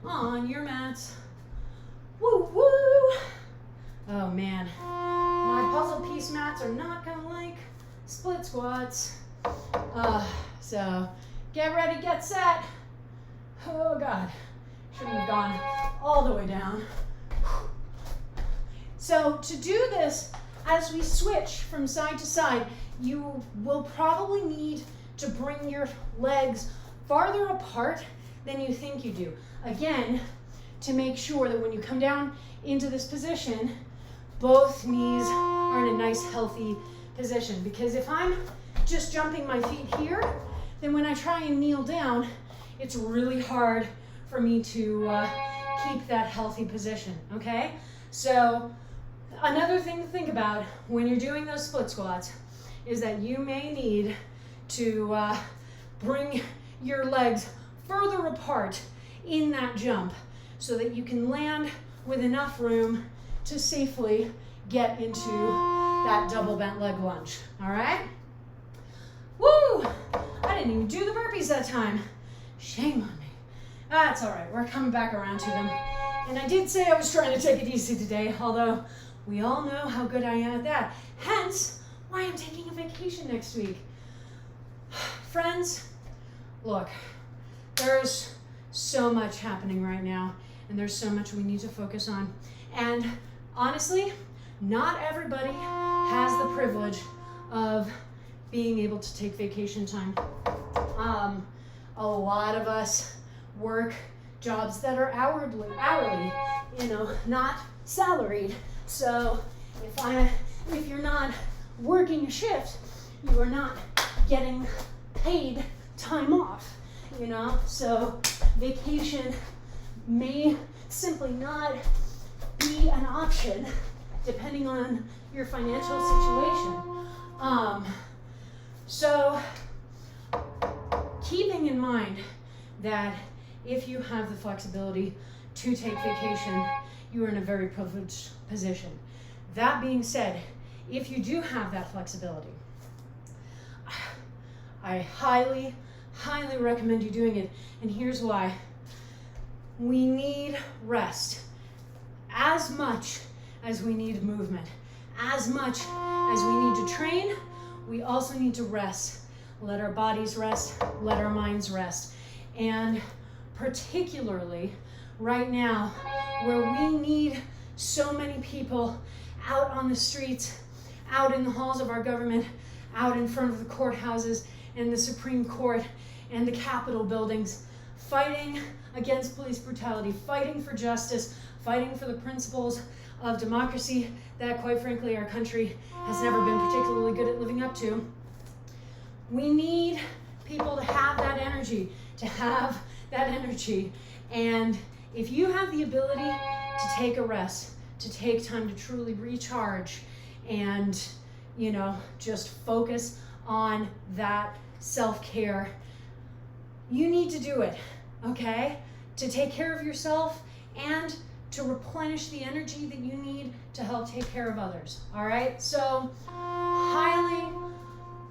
on your mats. Woo, woo. are not gonna like split squats. So get ready, get set. Oh God, shouldn't have gone all the way down. So to do this, as we switch from side to side, you will probably need to bring your legs farther apart than you think you do. Again, to make sure that when you come down into this position, both knees are in a nice healthy position. Because if I'm just jumping my feet here, then when I try and kneel down, it's really hard for me to keep that healthy position, okay? So another thing to think about when you're doing those split squats is that you may need to bring your legs further apart in that jump so that you can land with enough room to safely get into that double bent leg lunge, all right? Woo! I didn't even do the burpees that time. Shame on me. That's all right, we're coming back around to them. And I did say I was trying to take it easy today, although we all know how good I am at that. Hence, why I'm taking a vacation next week. Friends, look, there's so much happening right now, and there's so much we need to focus on. And honestly, not everybody has the privilege of being able to take vacation time. A lot of us work jobs that are hourly, not salaried. So if you're not working a shift, you are not getting paid time off, So vacation may simply not be an option depending on your financial situation. So keeping in mind that if you have the flexibility to take vacation, you are in a very privileged position. That being said, if you do have that flexibility, I highly, highly recommend you doing it. And here's why. We need rest as much as we need movement. As much as we need to train, we also need to rest. Let our bodies rest, let our minds rest. And particularly right now, where we need so many people out on the streets, out in the halls of our government, out in front of the courthouses and the Supreme Court and the Capitol buildings, fighting against police brutality, fighting for justice, fighting for the principles of democracy that, quite frankly, our country has never been particularly good at living up to. We need people to have that energy, And if you have the ability to take a rest, to take time to truly recharge and, just focus on that self-care, you need to do it, okay? To take care of yourself and to replenish the energy that you need to help take care of others, all right? So highly,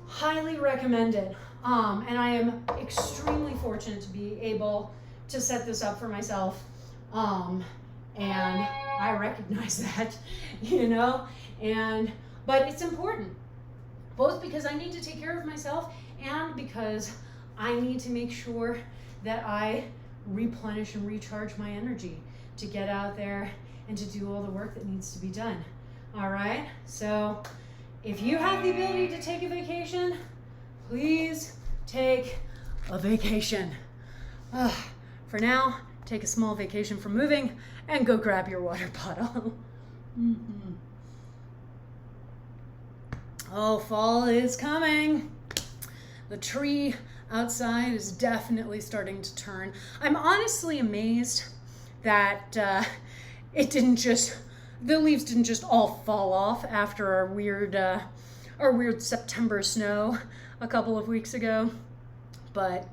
highly recommend it. And I am extremely fortunate to be able to set this up for myself. And I recognize that, but it's important, both because I need to take care of myself and because I need to make sure that I replenish and recharge my energy to get out there and to do all the work that needs to be done. All right? So if you have the ability to take a vacation, please take a vacation. For now, take a small vacation from moving and go grab your water bottle. Mm-hmm. Oh, fall is coming. The tree outside is definitely starting to turn. I'm honestly amazed that the leaves didn't just all fall off after our weird September snow a couple of weeks ago. But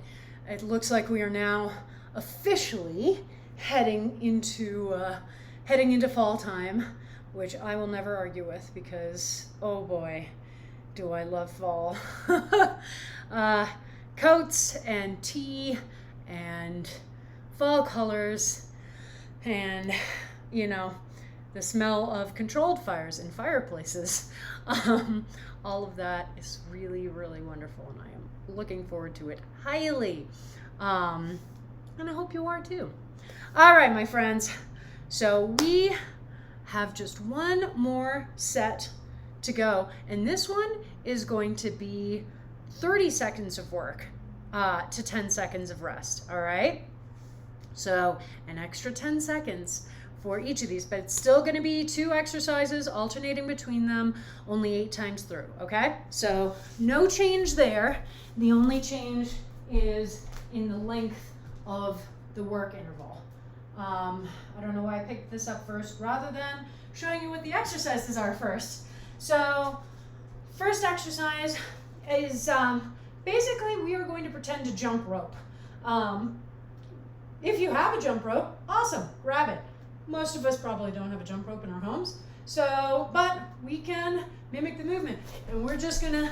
it looks like we are now officially heading into fall time, which I will never argue with because, oh boy, do I love fall. Coats and tea and fall colors and, the smell of controlled fires in fireplaces. All of that is really, really wonderful, and I am looking forward to it highly. And I hope you are too. All right, my friends. So we have just one more set to go, and this one is going to be 30 seconds of work to 10 seconds of rest. All right. So an extra 10 seconds for each of these, but it's still going to be 2 exercises alternating between them, only 8 times through. Okay. So no change there. The only change is in the length of the work interval. I don't know why I picked this up first rather than showing you what the exercises are first. So first exercise is basically we are going to pretend to jump rope. If you have a jump rope, awesome, grab it. Most of us probably don't have a jump rope in our homes, so, but we can mimic the movement. And we're just gonna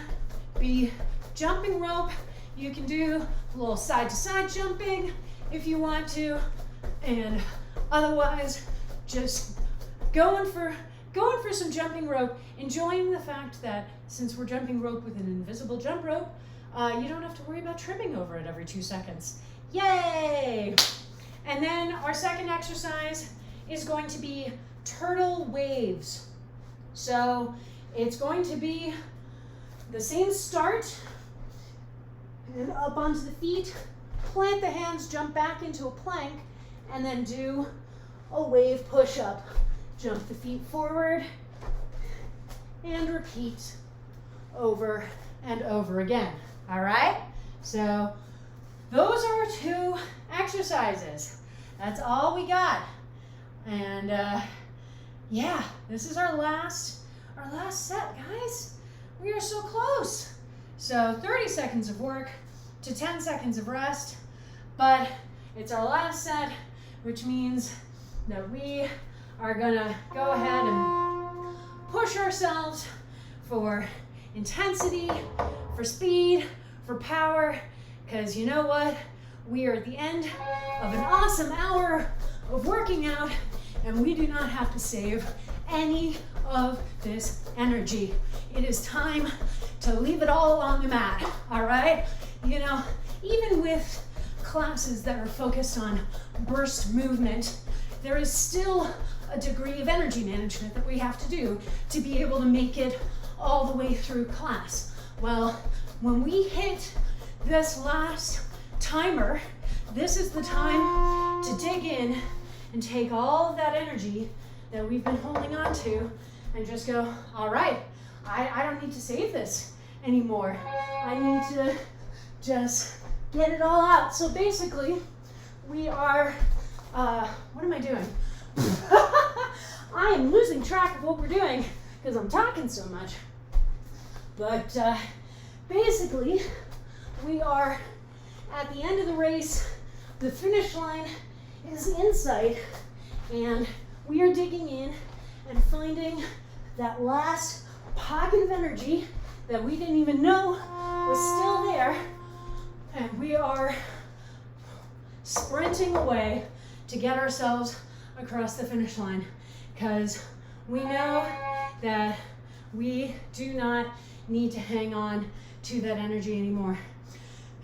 be jumping rope. You can do a little side to side jumping if you want to, and otherwise just going for some jumping rope, enjoying the fact that since we're jumping rope with an invisible jump rope, you don't have to worry about tripping over it every 2 seconds. Yay! And then our second exercise is going to be turtle waves. So it's going to be the same start, and up onto the feet, plant the hands, jump back into a plank, and then do a wave push-up. Jump the feet forward, and repeat over and over again. All right? So those are our 2 exercises. That's all we got. And yeah, this is our last set, guys. We are so close. So 30 seconds of work to 10 seconds of rest, but it's our last set, which means that we are gonna go ahead and push ourselves for intensity, for speed, for power, because you know what? We are at the end of an awesome hour of working out, and we do not have to save any of this energy. It is time to leave it all on the mat, all right? You know, even with classes that are focused on burst movement, there is still a degree of energy management that we have to do to be able to make it all the way through class. Well, when we hit this last timer, this is the time to dig in and take all of that energy that we've been holding on to and just go, all right, I don't need to save this anymore. I need to just get it all out. So basically, we are, what am I doing? I am losing track of what we're doing because I'm talking so much. But basically, we are at the end of the race. The finish line is in sight, and we are digging in and finding that last pocket of energy that we didn't even know was still there, and we are sprinting away to get ourselves across the finish line, because we know that we do not need to hang on to that energy anymore.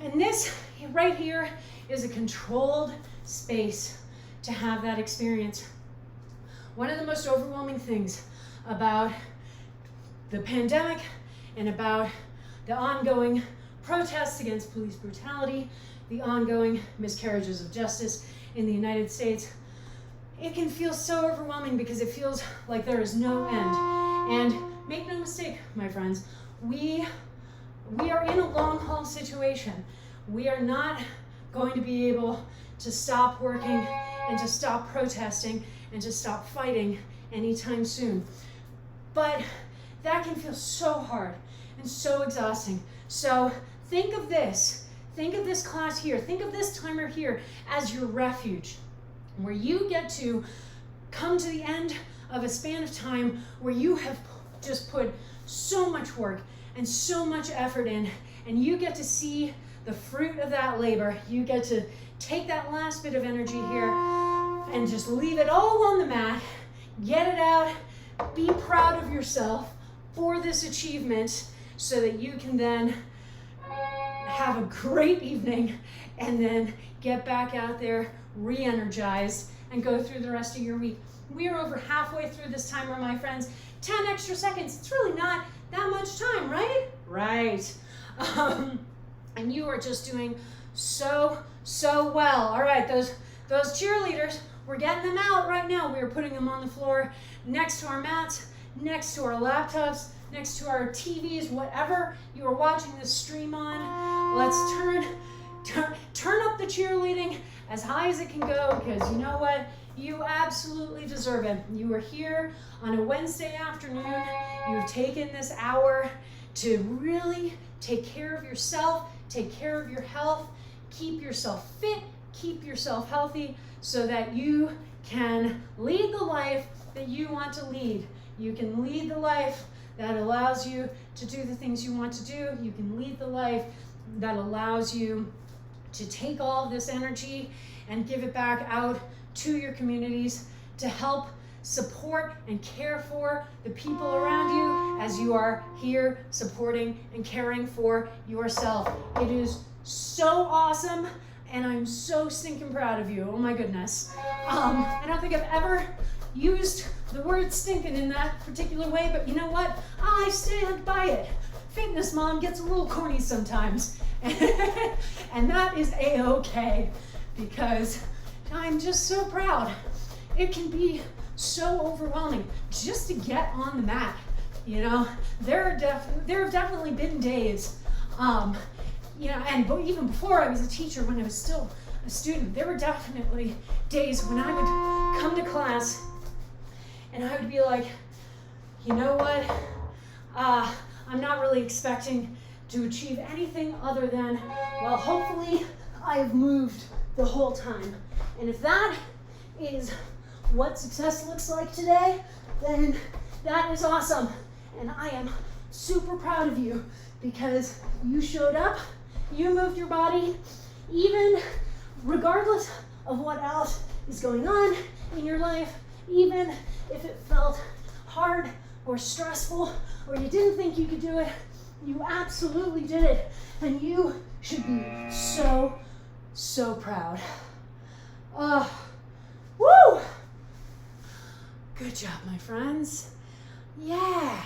And this right here is a controlled space to have that experience. One of the most overwhelming things about the pandemic and about the ongoing protests against police brutality, the ongoing miscarriages of justice in the United States, it can feel so overwhelming because it feels like there is no end. And make no mistake, my friends, we are in a long haul situation. We are not going to be able to stop working and to stop protesting and to stop fighting anytime soon. But that can feel so hard and so exhausting. So think of this class here, think of this timer here as your refuge, where you get to come to the end of a span of time where you have just put so much work and so much effort in, and you get to see the fruit of that labor. You get to take that last bit of energy here and just leave it all on the mat, Get it out. Be proud of yourself for this achievement so that you can then have a great evening and then get back out there re-energized and go through the rest of your week. We are over halfway through this timer, my friends. 10 extra seconds. It's really not that much time, right? Right. And you are just doing so well. All right, those cheerleaders, we're getting them out right now. We are putting them on the floor next to our mats, next to our laptops, next to our TVs, whatever you are watching this stream on. Let's turn up the cheerleading as high as it can go, because you know what? You absolutely deserve it. You are here on a Wednesday afternoon. You've taken this hour to really take care of yourself, take care of your health, keep yourself fit, keep yourself healthy so that you can lead the life that you want to lead. You can lead the life that allows you to do the things you want to do. You can lead the life that allows you to take all this energy and give it back out to your communities to help support and care for the people around you as you are here supporting and caring for yourself. It is so awesome, and I'm so stinking proud of you. Oh my goodness. I don't think I've ever used the word stinking in that particular way, but you know what? I stand by it. Fitness mom gets a little corny sometimes, and that is a-okay, because I'm just so proud. It can be so overwhelming just to get on the mat. You know, there have definitely been days, you know, and even before I was a teacher, when I was still a student, there were definitely days when I would come to class and I would be like, you know what, I'm not really expecting to achieve anything other than, well, hopefully I've moved the whole time. And if that is what success looks like today, then that is awesome. And I am super proud of you because you showed up, you moved your body, even regardless of what else is going on in your life, even if it felt hard or stressful or you didn't think you could do it, you absolutely did it. And you should be so proud. Woo! Good job, my friends. Yeah,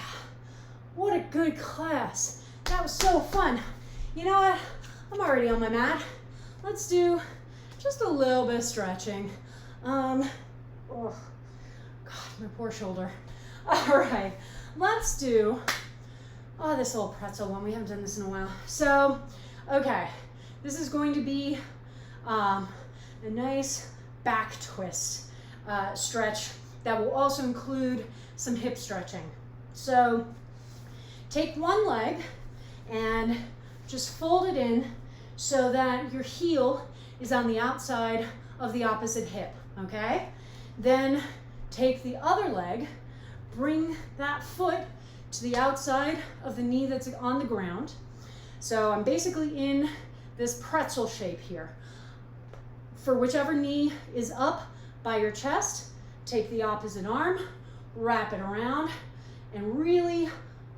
what a good class. That was so fun. You know what? I'm already on my mat. Let's do just a little bit of stretching. Oh, God, my poor shoulder. All right, let's do, this little pretzel one. We haven't done this in a while. So, okay, this is going to be a nice back twist stretch that will also include some hip stretching. So take one leg and just fold it in so that your heel is on the outside of the opposite hip, okay? Then take the other leg, bring that foot to the outside of the knee that's on the ground. So I'm basically in this pretzel shape here. For whichever knee is up by your chest, take the opposite arm, wrap it around, and really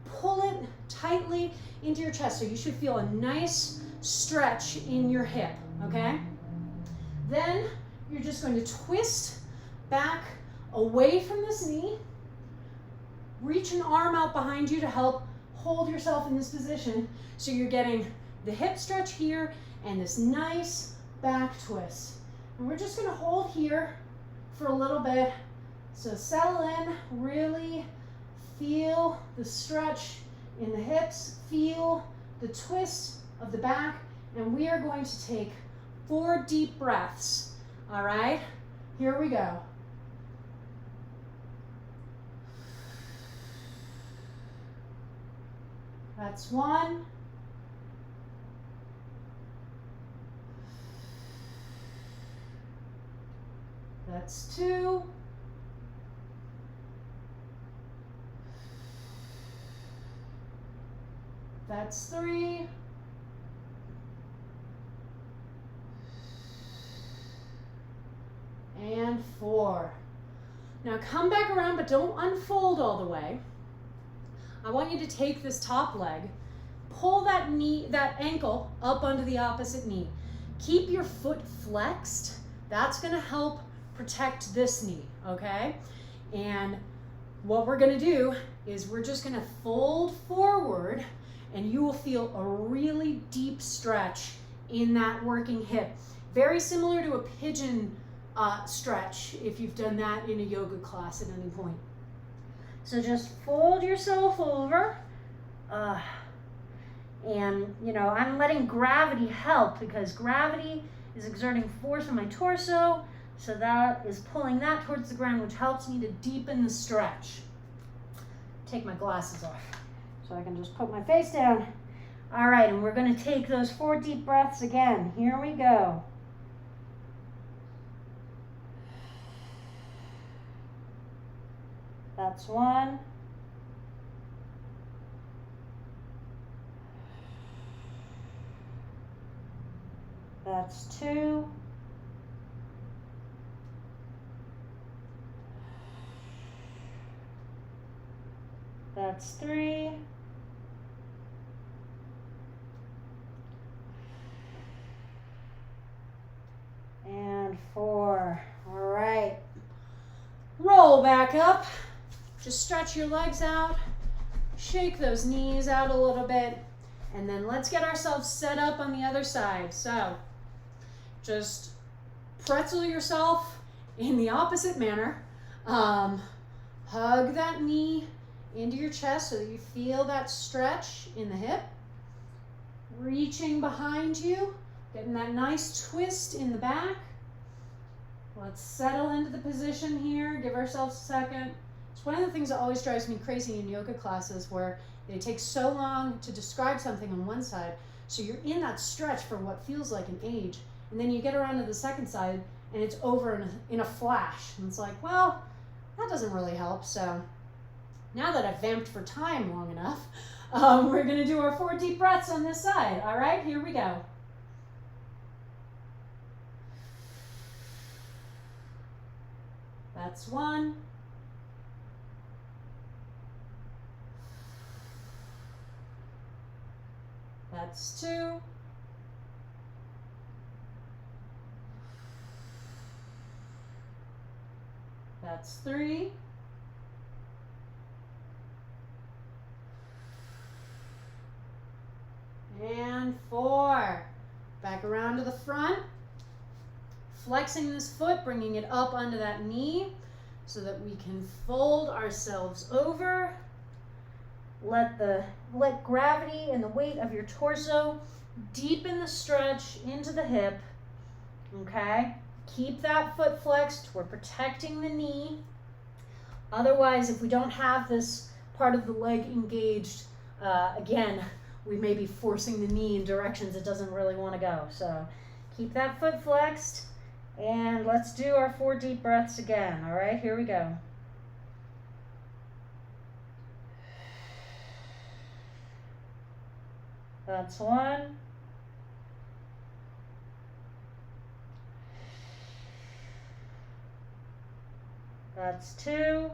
pull it tightly into your chest. So you should feel a nice stretch in your hip, okay? Then you're just going to twist back away from this knee, reach an arm out behind you to help hold yourself in this position. So you're getting the hip stretch here and this nice back twist. And we're just gonna hold here for a little bit. So settle in, really feel the stretch in the hips, feel the twist of the back, and we are going to take 4 deep breaths, all right? Here we go. That's 1. That's 2. That's 3. And 4. Now come back around, but don't unfold all the way. I want you to take this top leg, pull that ankle up onto the opposite knee. Keep your foot flexed. That's gonna help protect this knee, okay? And what we're gonna do is we're just gonna fold forward, and you will feel a really deep stretch in that working hip. Very similar to a pigeon stretch if you've done that in a yoga class at any point. So just fold yourself over. And, you know, I'm letting gravity help because gravity is exerting force on my torso. So that is pulling that towards the ground, which helps me to deepen the stretch. Take my glasses off so I can just put my face down. All right, and we're going to take those 4 deep breaths again. Here we go. That's 1. That's 2. That's 3. And 4. All right. Roll back up. Just stretch your legs out. Shake those knees out a little bit. And then let's get ourselves set up on the other side. So just pretzel yourself in the opposite manner. Hug that knee into your chest so that you feel that stretch in the hip. Reaching behind you, getting that nice twist in the back. Let's settle into the position here. Give ourselves a second. It's one of the things that always drives me crazy in yoga classes where they take so long to describe something on one side. So you're in that stretch for what feels like an age. And then you get around to the second side and it's over in a flash. And it's like, well, that doesn't really help. So now that I've vamped for time long enough, we're going to do our 4 deep breaths on this side. All right, here we go. That's 1. That's 2. That's 3. And 4. Back around to the front. Flexing this foot, bringing it up onto that knee so that we can fold ourselves over. Let gravity and the weight of your torso deepen the stretch into the hip. Okay? Keep that foot flexed. We're protecting the knee. Otherwise, if we don't have this part of the leg engaged, again, we may be forcing the knee in directions it doesn't really want to go. So keep that foot flexed. And let's do our 4 deep breaths again. All right, here we go. That's 1. That's 2.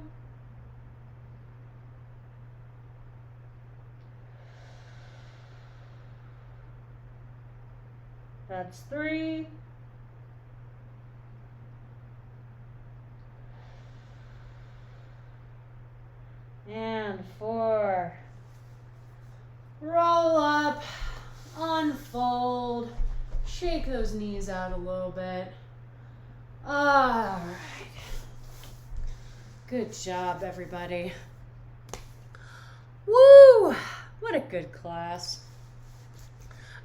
That's 3. And 4. Roll up, unfold, shake those knees out a little bit. All right. Good job, everybody. Woo! What a good class.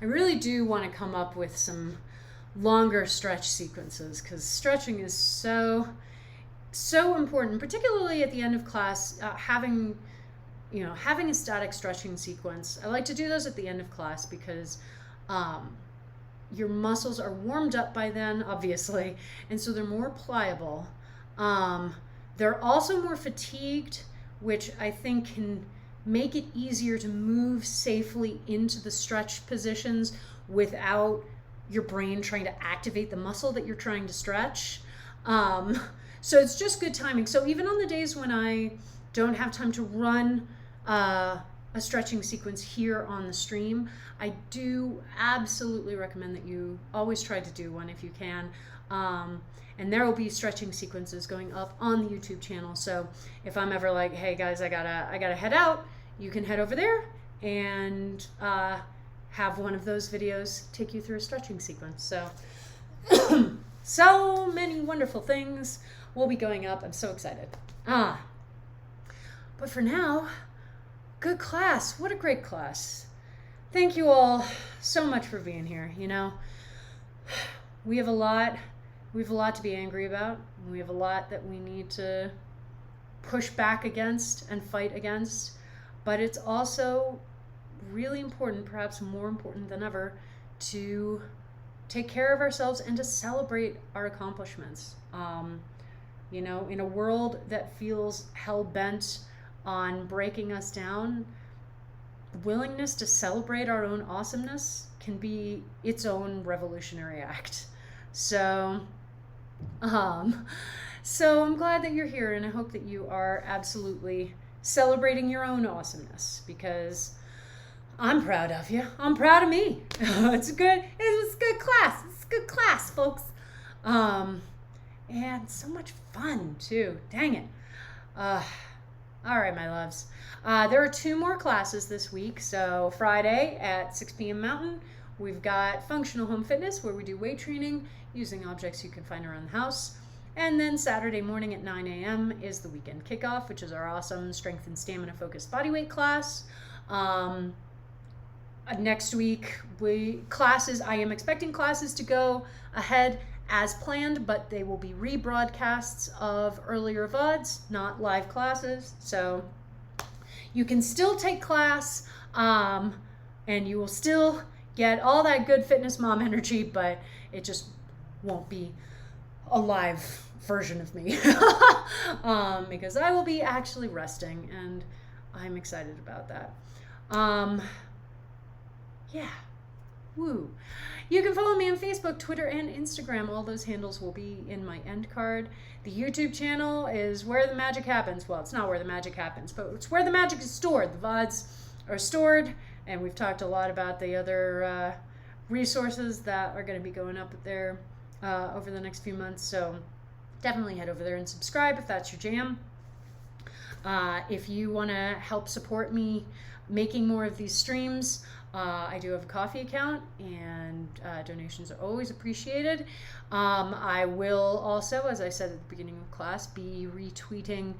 I really do want to come up with some longer stretch sequences because stretching is so important, particularly at the end of class, having a static stretching sequence. I like to do those at the end of class because your muscles are warmed up by then, obviously, and so they're more pliable. They're also more fatigued, which I think can make it easier to move safely into the stretch positions without your brain trying to activate the muscle that you're trying to stretch. So it's just good timing. So even on the days when I don't have time to run a stretching sequence here on the stream, I do absolutely recommend that you always try to do one if you can. And there will be stretching sequences going up on the YouTube channel. So if I'm ever like, hey guys, I gotta head out, you can head over there and have one of those videos take you through a stretching sequence. So so many wonderful things will be going up. I'm so excited. But for now, good class. What a great class. Thank you all so much for being here. You know, we have a lot to be angry about. We have a lot that we need to push back against and fight against. But it's also really important, perhaps more important than ever, to take care of ourselves and to celebrate our accomplishments. You know, in a world that feels hell-bent on breaking us down, the willingness to celebrate our own awesomeness can be its own revolutionary act. So I'm glad that you're here, and I hope that you are absolutely celebrating your own awesomeness, because I'm proud of you. I'm proud of me. It was a good class. It's a good class, folks. And so much fun too. Dang it. All right, my loves. There are 2 more classes this week. So Friday at 6 p.m. Mountain, we've got functional home fitness, where we do weight training using objects you can find around the house. And then Saturday morning at 9 a.m. is the weekend kickoff, which is our awesome strength and stamina focused bodyweight class. Next week, I am expecting classes to go ahead as planned, but they will be rebroadcasts of earlier VODs, not live classes. So you can still take class, and you will still get all that good fitness mom energy, but it just won't be a live version of me because I will be actually resting, and I'm excited about that. Yeah. Woo. You can follow me on Facebook, Twitter, and Instagram. All those handles will be in my end card. The YouTube channel is where the magic happens. Well, it's not where the magic happens, but it's where the magic is stored. The VODs are stored, and we've talked a lot about the other resources that are going to be going up there over the next few months. So definitely head over there and subscribe if that's your jam. If you want to help support me making more of these streams, I do have a Coffee account, and donations are always appreciated. I will also, as I said at the beginning of class, be retweeting.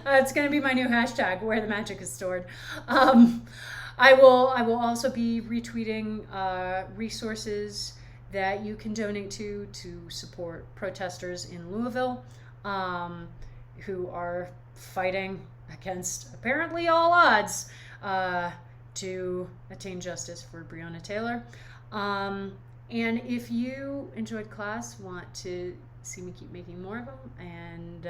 It's going to be my new hashtag, where the magic is stored. I will also be retweeting resources that you can donate to support protesters in Louisville, who are fighting against apparently all odds to attain justice for Breonna Taylor. And if you enjoyed class, want to see me keep making more of them, and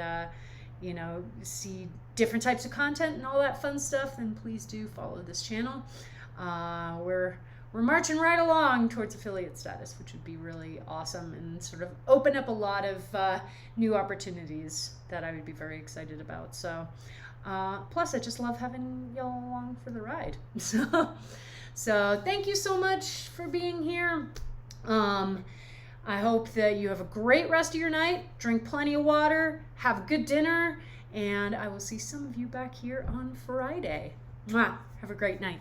see different types of content and all that fun stuff, then please do follow this channel. We're marching right along towards affiliate status, which would be really awesome and sort of open up a lot of new opportunities that I would be very excited about. So plus I just love having y'all along for the ride. So thank you so much for being here. I hope that you have a great rest of your night. Drink plenty of water, have a good dinner, and I will see some of you back here on Friday. Mwah. Have a great night.